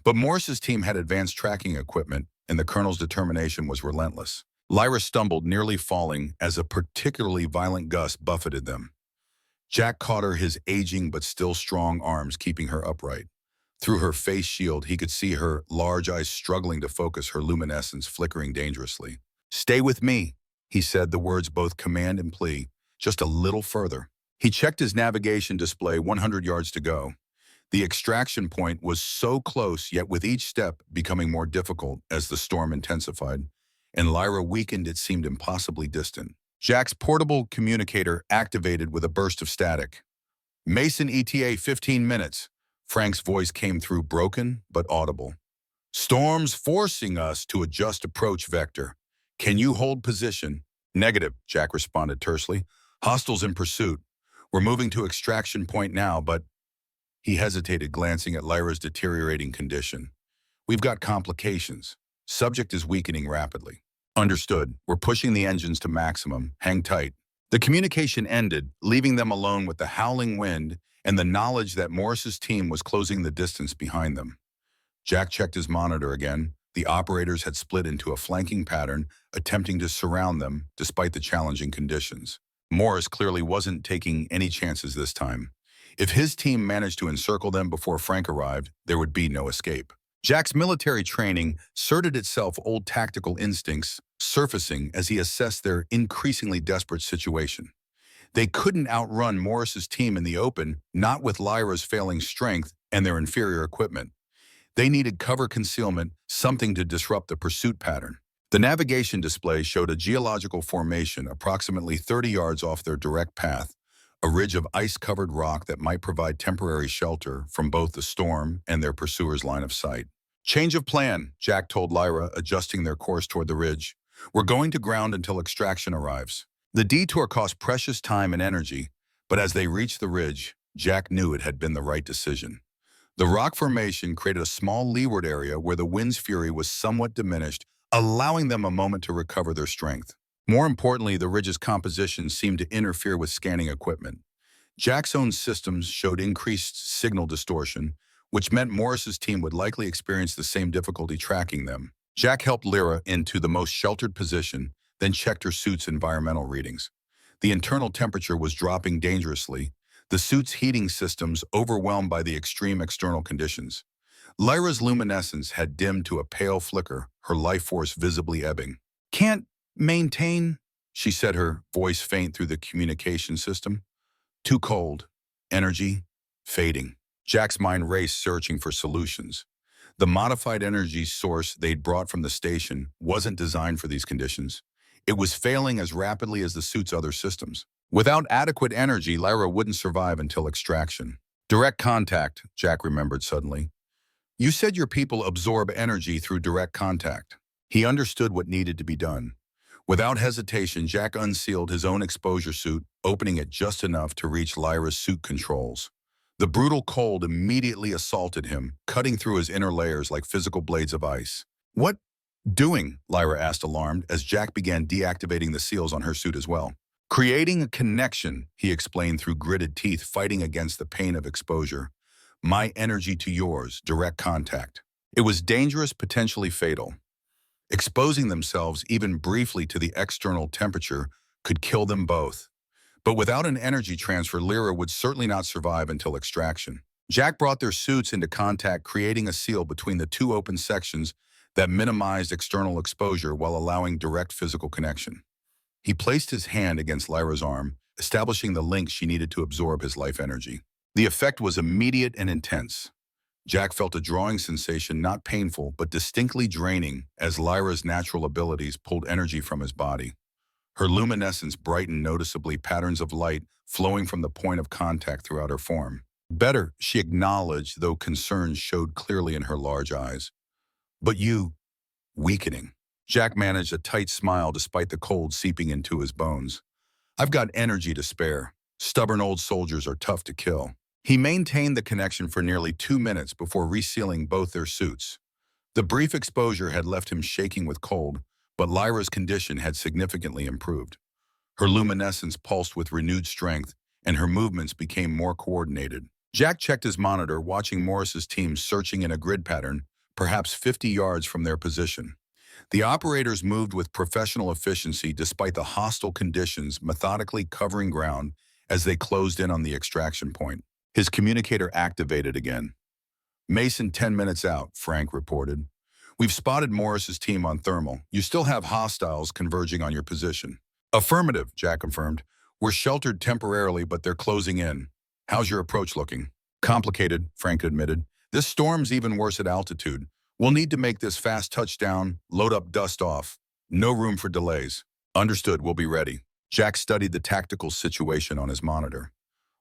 But Morris's team had advanced tracking equipment, and the colonel's determination was relentless. Lyra stumbled, nearly falling, as a particularly violent gust buffeted them. Jack caught her, his aging but still strong arms keeping her upright. Through her face shield, he could see her large eyes struggling to focus, her luminescence flickering dangerously. "Stay with me," he said, the words both command and plea. "Just a little further." He checked his navigation display, 100 yards to go. The extraction point was so close, yet with each step becoming more difficult as the storm intensified, and Lyra weakened, it seemed impossibly distant. Jack's portable communicator activated with a burst of static. "Mason ETA 15 minutes. Frank's voice came through, broken but audible. "Storm's forcing us to adjust approach vector. Can you hold position?" "Negative," Jack responded tersely. "Hostiles in pursuit. We're moving to extraction point now, but—" He hesitated, glancing at Lyra's deteriorating condition. "We've got complications. Subject is weakening rapidly." "Understood. We're pushing the engines to maximum. Hang tight." The communication ended, leaving them alone with the howling wind and the knowledge that Morris's team was closing the distance behind them. Jack checked his monitor again. The operators had split into a flanking pattern, attempting to surround them despite the challenging conditions. Morris clearly wasn't taking any chances this time. If his team managed to encircle them before Frank arrived, there would be no escape. Jack's military training asserted itself, old tactical instincts surfacing as he assessed their increasingly desperate situation. They couldn't outrun Morris's team in the open, not with Lyra's failing strength and their inferior equipment. They needed cover, concealment, something to disrupt the pursuit pattern. The navigation display showed a geological formation approximately 30 yards off their direct path, a ridge of ice-covered rock that might provide temporary shelter from both the storm and their pursuers' line of sight. "Change of plan," Jack told Lyra, adjusting their course toward the ridge. "We're going to ground until extraction arrives." The detour cost precious time and energy, but as they reached the ridge, Jack knew it had been the right decision. The rock formation created a small leeward area where the wind's fury was somewhat diminished, allowing them a moment to recover their strength. More importantly, the ridge's composition seemed to interfere with scanning equipment. Jack's own systems showed increased signal distortion, which meant Morris's team would likely experience the same difficulty tracking them. Jack helped Lyra into the most sheltered position, then checked her suit's environmental readings. The internal temperature was dropping dangerously, the suit's heating systems overwhelmed by the extreme external conditions. Lyra's luminescence had dimmed to a pale flicker, her life force visibly ebbing. "Can't maintain," she said, her voice faint through the communication system. "Too cold. Energy fading." Jack's mind raced, searching for solutions. The modified energy source they'd brought from the station wasn't designed for these conditions. It was failing as rapidly as the suit's other systems. Without adequate energy, Lyra wouldn't survive until extraction. "Direct contact," Jack remembered suddenly. "You said your people absorb energy through direct contact." He understood what needed to be done. Without hesitation, Jack unsealed his own exposure suit, opening it just enough to reach Lyra's suit controls. The brutal cold immediately assaulted him, cutting through his inner layers like physical blades of ice. "What doing?" Lyra asked, alarmed, as Jack began deactivating the seals on her suit as well. "Creating a connection," he explained through gritted teeth, fighting against the pain of exposure. "My energy to yours, direct contact." It was dangerous, potentially fatal. Exposing themselves even briefly to the external temperature could kill them both. But without an energy transfer, Lyra would certainly not survive until extraction. Jack brought their suits into contact, creating a seal between the two open sections that minimized external exposure while allowing direct physical connection. He placed his hand against Lyra's arm, establishing the link she needed to absorb his life energy. The effect was immediate and intense. Jack felt a drawing sensation, not painful, but distinctly draining, as Lyra's natural abilities pulled energy from his body. Her luminescence brightened noticeably, patterns of light flowing from the point of contact throughout her form. "Better," she acknowledged, though concern showed clearly in her large eyes. "But you, weakening." Jack managed a tight smile despite the cold seeping into his bones. "I've got energy to spare. Stubborn old soldiers are tough to kill." He maintained the connection for nearly 2 minutes before resealing both their suits. The brief exposure had left him shaking with cold, but Lyra's condition had significantly improved. Her luminescence pulsed with renewed strength, and her movements became more coordinated. Jack checked his monitor, watching Morris's team searching in a grid pattern, perhaps 50 yards from their position. The operators moved with professional efficiency despite the hostile conditions, methodically covering ground as they closed in on the extraction point. His communicator activated again. "Mason, 10 minutes out," Frank reported. "We've spotted Morris's team on thermal. You still have hostiles converging on your position." "Affirmative," Jack confirmed. "We're sheltered temporarily, but they're closing in. How's your approach looking?" "Complicated," Frank admitted. "This storm's even worse at altitude. We'll need to make this fast touchdown, load up, dust off. No room for delays." "Understood, we'll be ready." Jack studied the tactical situation on his monitor.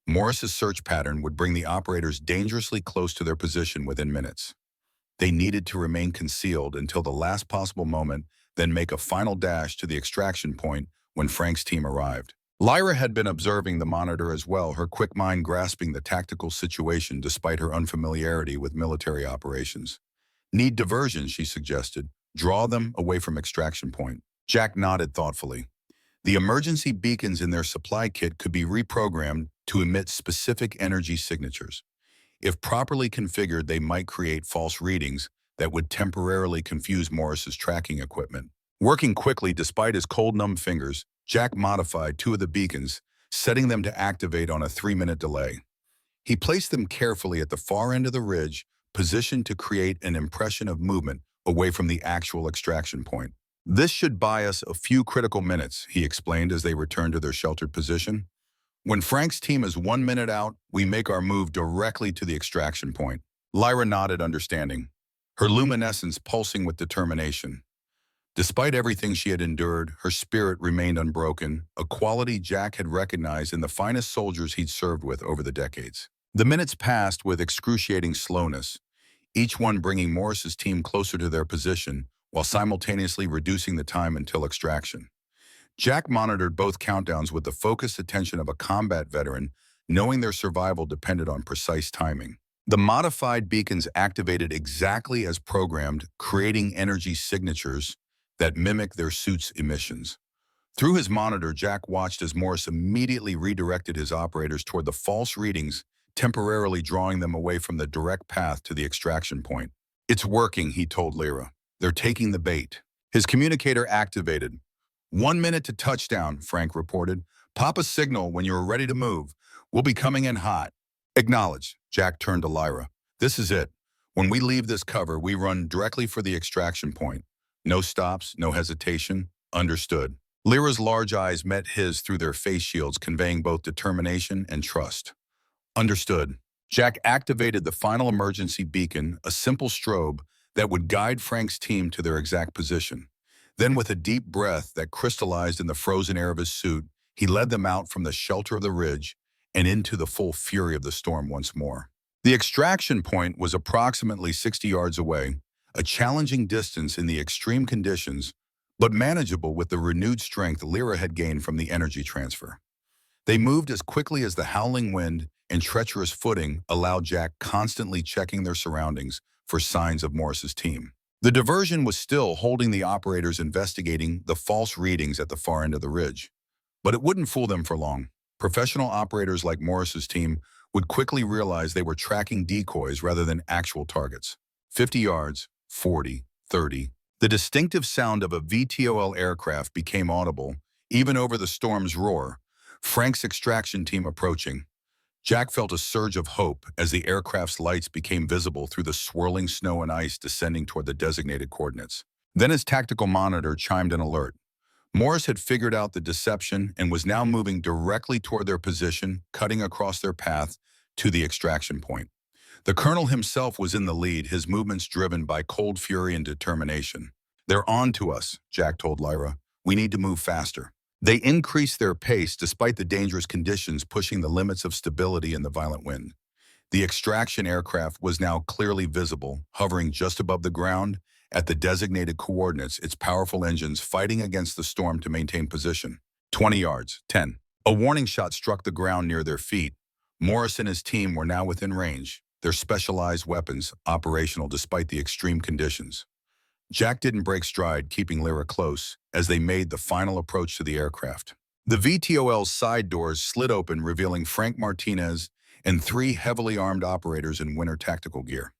Morris's search pattern would bring the operators dangerously close to their position within minutes. They needed to remain concealed until the last possible moment, then make a final dash to the extraction point when Frank's team arrived. Lyra had been observing the monitor as well, her quick mind grasping the tactical situation despite her unfamiliarity with military operations. "Need diversion," she suggested. "Draw them away from extraction point." Jack nodded thoughtfully. The emergency beacons in their supply kit could be reprogrammed to emit specific energy signatures. If properly configured, they might create false readings that would temporarily confuse Morris's tracking equipment. Working quickly despite his cold, numb fingers, Jack modified 2 of the beacons, setting them to activate on a 3-minute delay. He placed them carefully at the far end of the ridge, positioned to create an impression of movement away from the actual extraction point. "This should buy us a few critical minutes," he explained as they returned to their sheltered position. "When Frank's team is 1 minute out, we make our move directly to the extraction point." Lyra nodded, understanding, her luminescence pulsing with determination. Despite everything she had endured, her spirit remained unbroken, a quality Jack had recognized in the finest soldiers he'd served with over the decades. The minutes passed with excruciating slowness, each one bringing Morris's team closer to their position while simultaneously reducing the time until extraction. Jack monitored both countdowns with the focused attention of a combat veteran, knowing their survival depended on precise timing. The modified beacons activated exactly as programmed, creating energy signatures that mimic their suit's emissions. Through his monitor, Jack watched as Morris immediately redirected his operators toward the false readings, temporarily drawing them away from the direct path to the extraction point. "It's working," he told Lyra. "They're taking the bait." His communicator activated. 1 minute to touchdown," Frank reported. "Pop a signal when you're ready to move. We'll be coming in hot." "Acknowledged," Jack turned to Lyra. "This is it. When we leave this cover, we run directly for the extraction point. No stops, no hesitation. Understood." Lyra's large eyes met his through their face shields, conveying both determination and trust. "Understood." Jack activated the final emergency beacon, a simple strobe that would guide Frank's team to their exact position. Then, with a deep breath that crystallized in the frozen air of his suit, he led them out from the shelter of the ridge and into the full fury of the storm once more. The extraction point was approximately 60 yards away, a challenging distance in the extreme conditions, but manageable with the renewed strength Lyra had gained from the energy transfer. They moved as quickly as the howling wind and treacherous footing allowed Jack constantly checking their surroundings for signs of Morris's team. The diversion was still holding the operators investigating the false readings at the far end of the ridge. But it wouldn't fool them for long. Professional operators like Morris's team would quickly realize they were tracking decoys rather than actual targets. 50 yards, 40, 30. The distinctive sound of a VTOL aircraft became audible, even over the storm's roar. Frank's extraction team approaching. Jack felt a surge of hope as the aircraft's lights became visible through the swirling snow and ice descending toward the designated coordinates. Then his tactical monitor chimed an alert. Morris had figured out the deception and was now moving directly toward their position, cutting across their path to the extraction point. The colonel himself was in the lead, his movements driven by cold fury and determination. "They're on to us," Jack told Lyra. "We need to move faster." They increased their pace despite the dangerous conditions pushing the limits of stability in the violent wind. The extraction aircraft was now clearly visible, hovering just above the ground at the designated coordinates, its powerful engines fighting against the storm to maintain position. 20 yards, 10. A warning shot struck the ground near their feet. Morris and his team were now within range, their specialized weapons operational despite the extreme conditions. Jack didn't break stride, keeping Lyra close as they made the final approach to the aircraft. The VTOL's side doors slid open, revealing Frank Martinez and 3 heavily armed operators in winter tactical gear.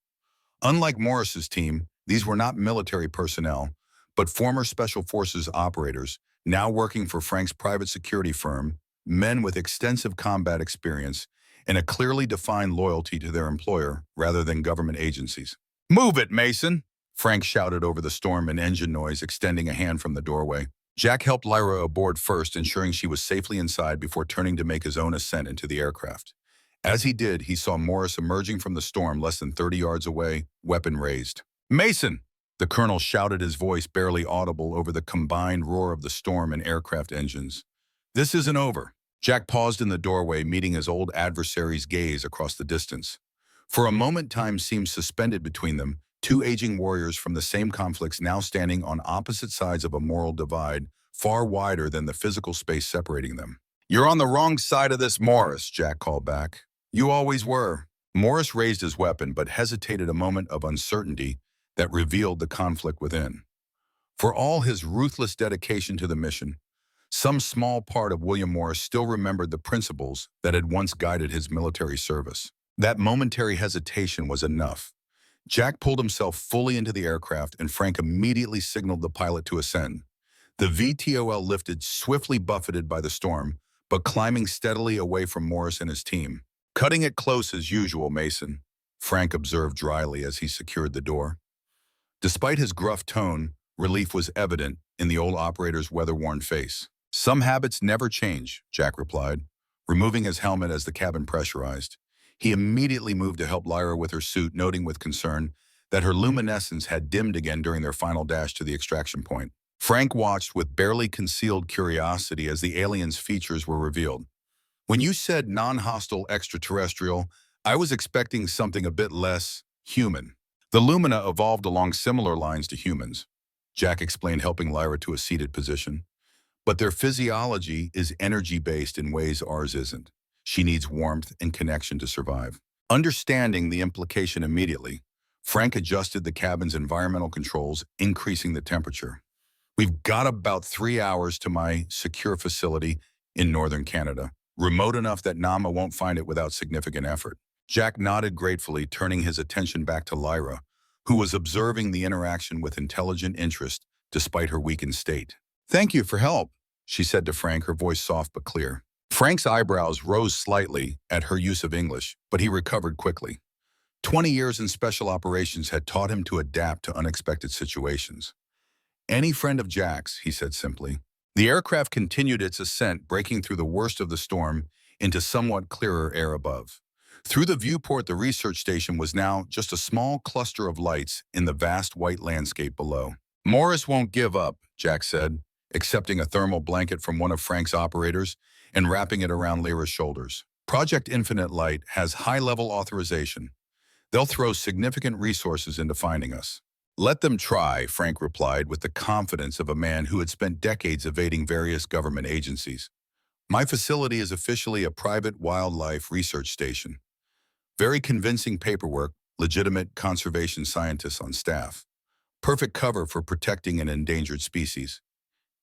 Unlike Morris's team, these were not military personnel, but former Special Forces operators, now working for Frank's private security firm, men with extensive combat experience and a clearly defined loyalty to their employer rather than government agencies. "Move it, Mason!" Frank shouted over the storm and engine noise, extending a hand from the doorway. Jack helped Lyra aboard first, ensuring she was safely inside before turning to make his own ascent into the aircraft. As he did, he saw Morris emerging from the storm less than 30 yards away, weapon raised. "Mason!" The colonel shouted, his voice barely audible over the combined roar of the storm and aircraft engines. "This isn't over." Jack paused in the doorway, meeting his old adversary's gaze across the distance. For a moment, time seemed suspended between them, 2 aging warriors from the same conflicts now standing on opposite sides of a moral divide, far wider than the physical space separating them. "You're on the wrong side of this, Morris," Jack called back. "You always were." Morris raised his weapon but hesitated, a moment of uncertainty that revealed the conflict within. For all his ruthless dedication to the mission, some small part of William Morris still remembered the principles that had once guided his military service. That momentary hesitation was enough. Jack pulled himself fully into the aircraft, and Frank immediately signaled the pilot to ascend. The VTOL lifted, swiftly buffeted by the storm, but climbing steadily away from Morris and his team. "Cutting it close as usual, Mason," Frank observed dryly as he secured the door. Despite his gruff tone, relief was evident in the old operator's weather-worn face. "Some habits never change," Jack replied, removing his helmet as the cabin pressurized. He immediately moved to help Lyra with her suit, noting with concern that her luminescence had dimmed again during their final dash to the extraction point. Frank watched with barely concealed curiosity as the alien's features were revealed. "When you said non-hostile extraterrestrial, I was expecting something a bit less human." "The lumina evolved along similar lines to humans," Jack explained, helping Lyra to a seated position. "But their physiology is energy-based in ways ours isn't. She needs warmth and connection to survive." Understanding the implication immediately, Frank adjusted the cabin's environmental controls, increasing the temperature. "We've got about 3 hours to my secure facility in northern Canada, remote enough that Nama won't find it without significant effort." Jack nodded gratefully, turning his attention back to Lyra, who was observing the interaction with intelligent interest despite her weakened state. "Thank you for help," she said to Frank, her voice soft but clear. Frank's eyebrows rose slightly at her use of English, but he recovered quickly. 20 years in special operations had taught him to adapt to unexpected situations. "Any friend of Jack's," he said simply. The aircraft continued its ascent, breaking through the worst of the storm into somewhat clearer air above. Through the viewport, the research station was now just a small cluster of lights in the vast white landscape below. "Morris won't give up," Jack said, accepting a thermal blanket from one of Frank's operators and wrapping it around Lyra's shoulders. "Project Infinite Light has high-level authorization. They'll throw significant resources into finding us." Let them try, Frank replied with the confidence of a man who had spent decades evading various government agencies. My facility is officially a private wildlife research station. Very convincing paperwork, legitimate conservation scientists on staff. Perfect cover for protecting an endangered species.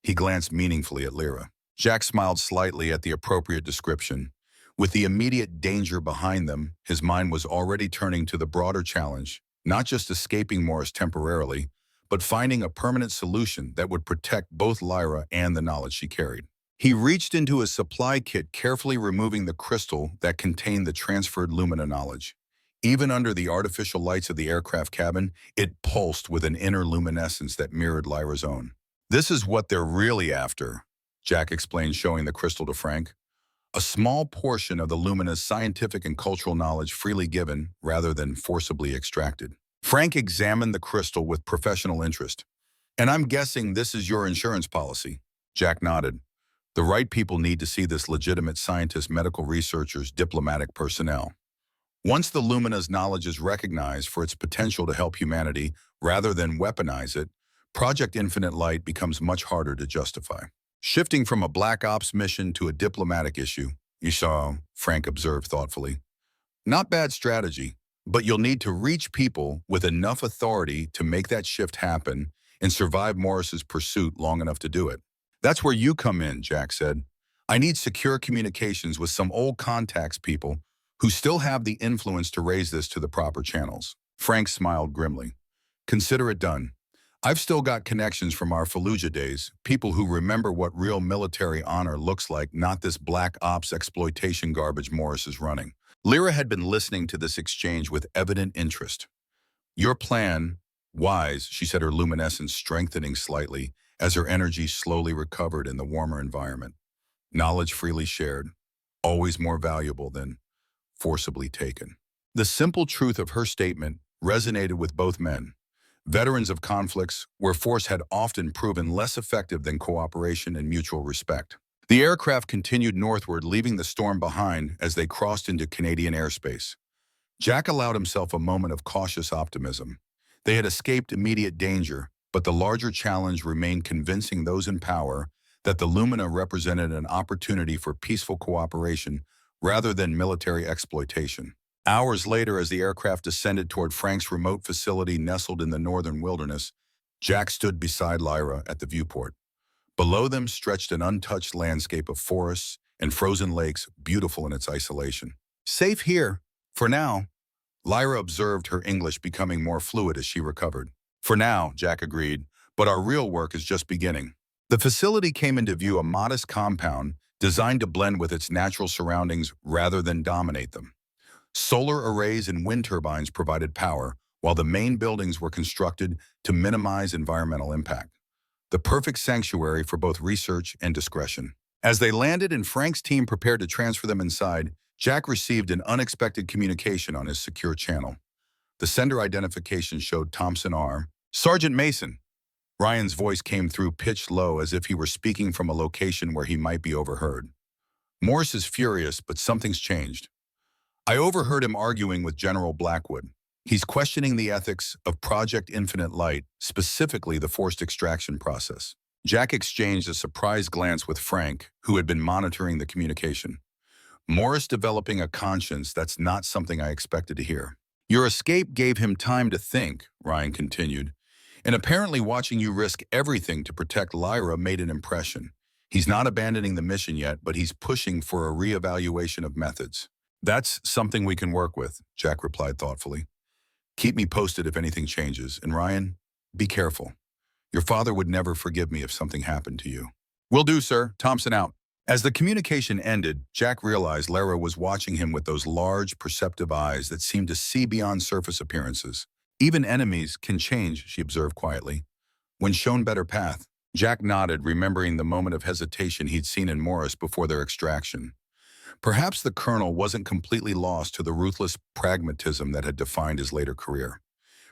He glanced meaningfully at Lyra. Jack smiled slightly at the appropriate description. With the immediate danger behind them, his mind was already turning to the broader challenge, not just escaping Morris temporarily, but finding a permanent solution that would protect both Lyra and the knowledge she carried. He reached into his supply kit, carefully removing the crystal that contained the transferred Lumina knowledge. Even under the artificial lights of the aircraft cabin, it pulsed with an inner luminescence that mirrored Lyra's own. This is what they're really after, Jack explained, showing the crystal to Frank. A small portion of the Lumina's scientific and cultural knowledge freely given rather than forcibly extracted. Frank examined the crystal with professional interest. And I'm guessing this is your insurance policy. Jack nodded. The right people need to see this: legitimate scientists, medical researchers, diplomatic personnel. Once the Lumina's knowledge is recognized for its potential to help humanity rather than weaponize it, Project Infinite Light becomes much harder to justify. Shifting from a black ops mission to a diplomatic issue, you saw, Frank observed thoughtfully. Not bad strategy, but you'll need to reach people with enough authority to make that shift happen and survive Morris's pursuit long enough to do it. That's where you come in, Jack said. I need secure communications with some old contacts people who still have the influence to raise this to the proper channels. Frank smiled grimly. Consider it done. I've still got connections from our Fallujah days, people who remember what real military honor looks like, not this black ops exploitation garbage Morris is running. Lyra had been listening to this exchange with evident interest. Your plan, wise, she said, her luminescence strengthening slightly as her energy slowly recovered in the warmer environment. Knowledge freely shared, always more valuable than forcibly taken. The simple truth of her statement resonated with both men. Veterans of conflicts where force had often proven less effective than cooperation and mutual respect. The aircraft continued northward, leaving the storm behind as they crossed into Canadian airspace. Jack allowed himself a moment of cautious optimism. They had escaped immediate danger, but the larger challenge remained, convincing those in power that the Lumina represented an opportunity for peaceful cooperation rather than military exploitation. Hours later, as the aircraft descended toward Frank's remote facility nestled in the northern wilderness, Jack stood beside Lyra at the viewport. Below them stretched an untouched landscape of forests and frozen lakes, beautiful in its isolation. Safe here, for now, Lyra observed, her English becoming more fluid as she recovered. For now, Jack agreed, but our real work is just beginning. The facility came into view, a modest compound designed to blend with its natural surroundings rather than dominate them. Solar arrays and wind turbines provided power, while the main buildings were constructed to minimize environmental impact. The perfect sanctuary for both research and discretion. As they landed and Frank's team prepared to transfer them inside, Jack received an unexpected communication on his secure channel. The sender identification showed Thompson R. Sergeant Mason. Ryan's voice came through, pitched low, as if he were speaking from a location where he might be overheard. Morris is furious, but something's changed. I overheard him arguing with General Blackwood. He's questioning the ethics of Project Infinite Light, specifically the forced extraction process. Jack exchanged a surprised glance with Frank, who had been monitoring the communication. Morris developing a conscience, that's not something I expected to hear. Your escape gave him time to think, Ryan continued, and apparently watching you risk everything to protect Lyra made an impression. He's not abandoning the mission yet, but he's pushing for a reevaluation of methods. That's something we can work with, Jack replied thoughtfully. Keep me posted if anything changes, and Ryan, be careful. Your father would never forgive me if something happened to you. Will do, sir. Thompson out. As the communication ended, Jack realized Lyra was watching him with those large, perceptive eyes that seemed to see beyond surface appearances. Even enemies can change, she observed quietly. When shown better path, Jack nodded, remembering the moment of hesitation he'd seen in Morris before their extraction. Perhaps the colonel wasn't completely lost to the ruthless pragmatism that had defined his later career.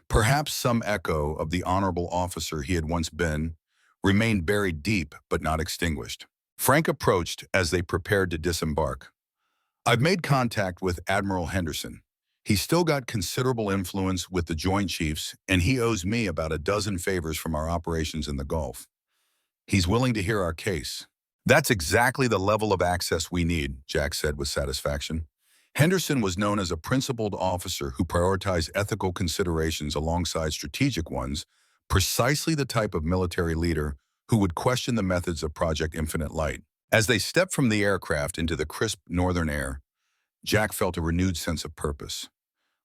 Perhaps some echo of the honorable officer he had once been remained buried deep but not extinguished. Frank approached as they prepared to disembark. I've made contact with Admiral Henderson. He's still got considerable influence with the Joint Chiefs, and he owes me about a dozen favors from our operations in the Gulf. He's willing to hear our case. That's exactly the level of access we need, Jack said with satisfaction. Henderson was known as a principled officer who prioritized ethical considerations alongside strategic ones, precisely the type of military leader who would question the methods of Project Infinite Light. As they stepped from the aircraft into the crisp northern air, Jack felt a renewed sense of purpose.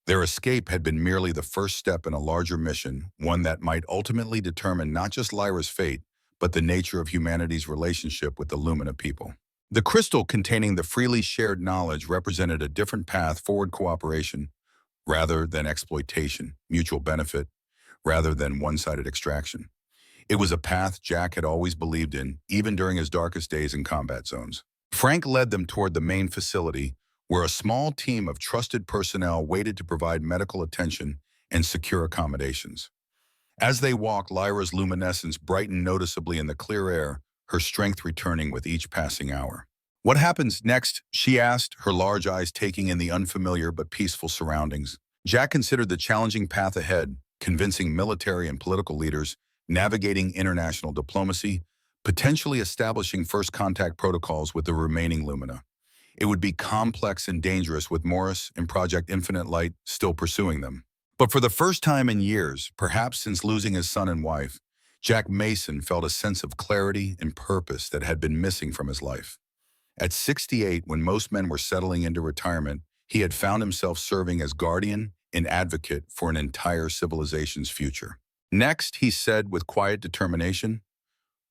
Their escape had been merely the first step in a larger mission, one that might ultimately determine not just Lyra's fate, but the nature of humanity's relationship with the Lumina people. The crystal containing the freely shared knowledge represented a different path forward: cooperation, rather than exploitation, mutual benefit, rather than one-sided extraction. It was a path Jack had always believed in, even during his darkest days in combat zones. Frank led them toward the main facility, where a small team of trusted personnel waited to provide medical attention and secure accommodations. As they walked, Lyra's luminescence brightened noticeably in the clear air, her strength returning with each passing hour. "What happens next?" she asked, her large eyes taking in the unfamiliar but peaceful surroundings. Jack considered the challenging path ahead, convincing military and political leaders, navigating international diplomacy, potentially establishing first contact protocols with the remaining Lumina. It would be complex and dangerous with Morris and Project Infinite Light still pursuing them. But for the first time in years, perhaps since losing his son and wife, Jack Mason felt a sense of clarity and purpose that had been missing from his life. At 68, when most men were settling into retirement, he had found himself serving as guardian and advocate for an entire civilization's future. "Next," he said with quiet determination,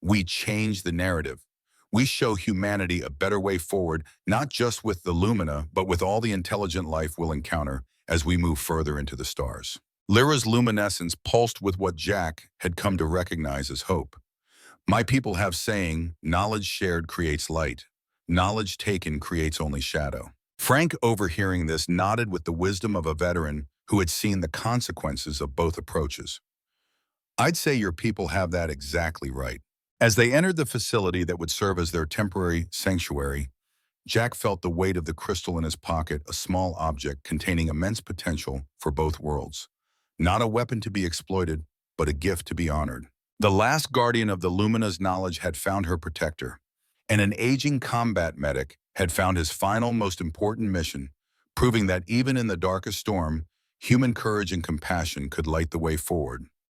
"we change the narrative. We show humanity a better way forward, not just with the Lumina, but with all the intelligent life we'll encounter as we move further into the stars." Lyra's luminescence pulsed with what Jack had come to recognize as hope. "My people have saying, knowledge shared creates light. Knowledge taken creates only shadow." Frank, overhearing this, nodded with the wisdom of a veteran who had seen the consequences of both approaches. "I'd say your people have that exactly right." As they entered the facility that would serve as their temporary sanctuary, Jack felt the weight of the crystal in his pocket, a small object containing immense potential for both worlds. Not a weapon to be exploited, but a gift to be honored. The last guardian of the Lumina's knowledge had found her protector, and an aging combat medic had found his final, most important mission, proving that even in the darkest storm, human courage and compassion could light the way forward.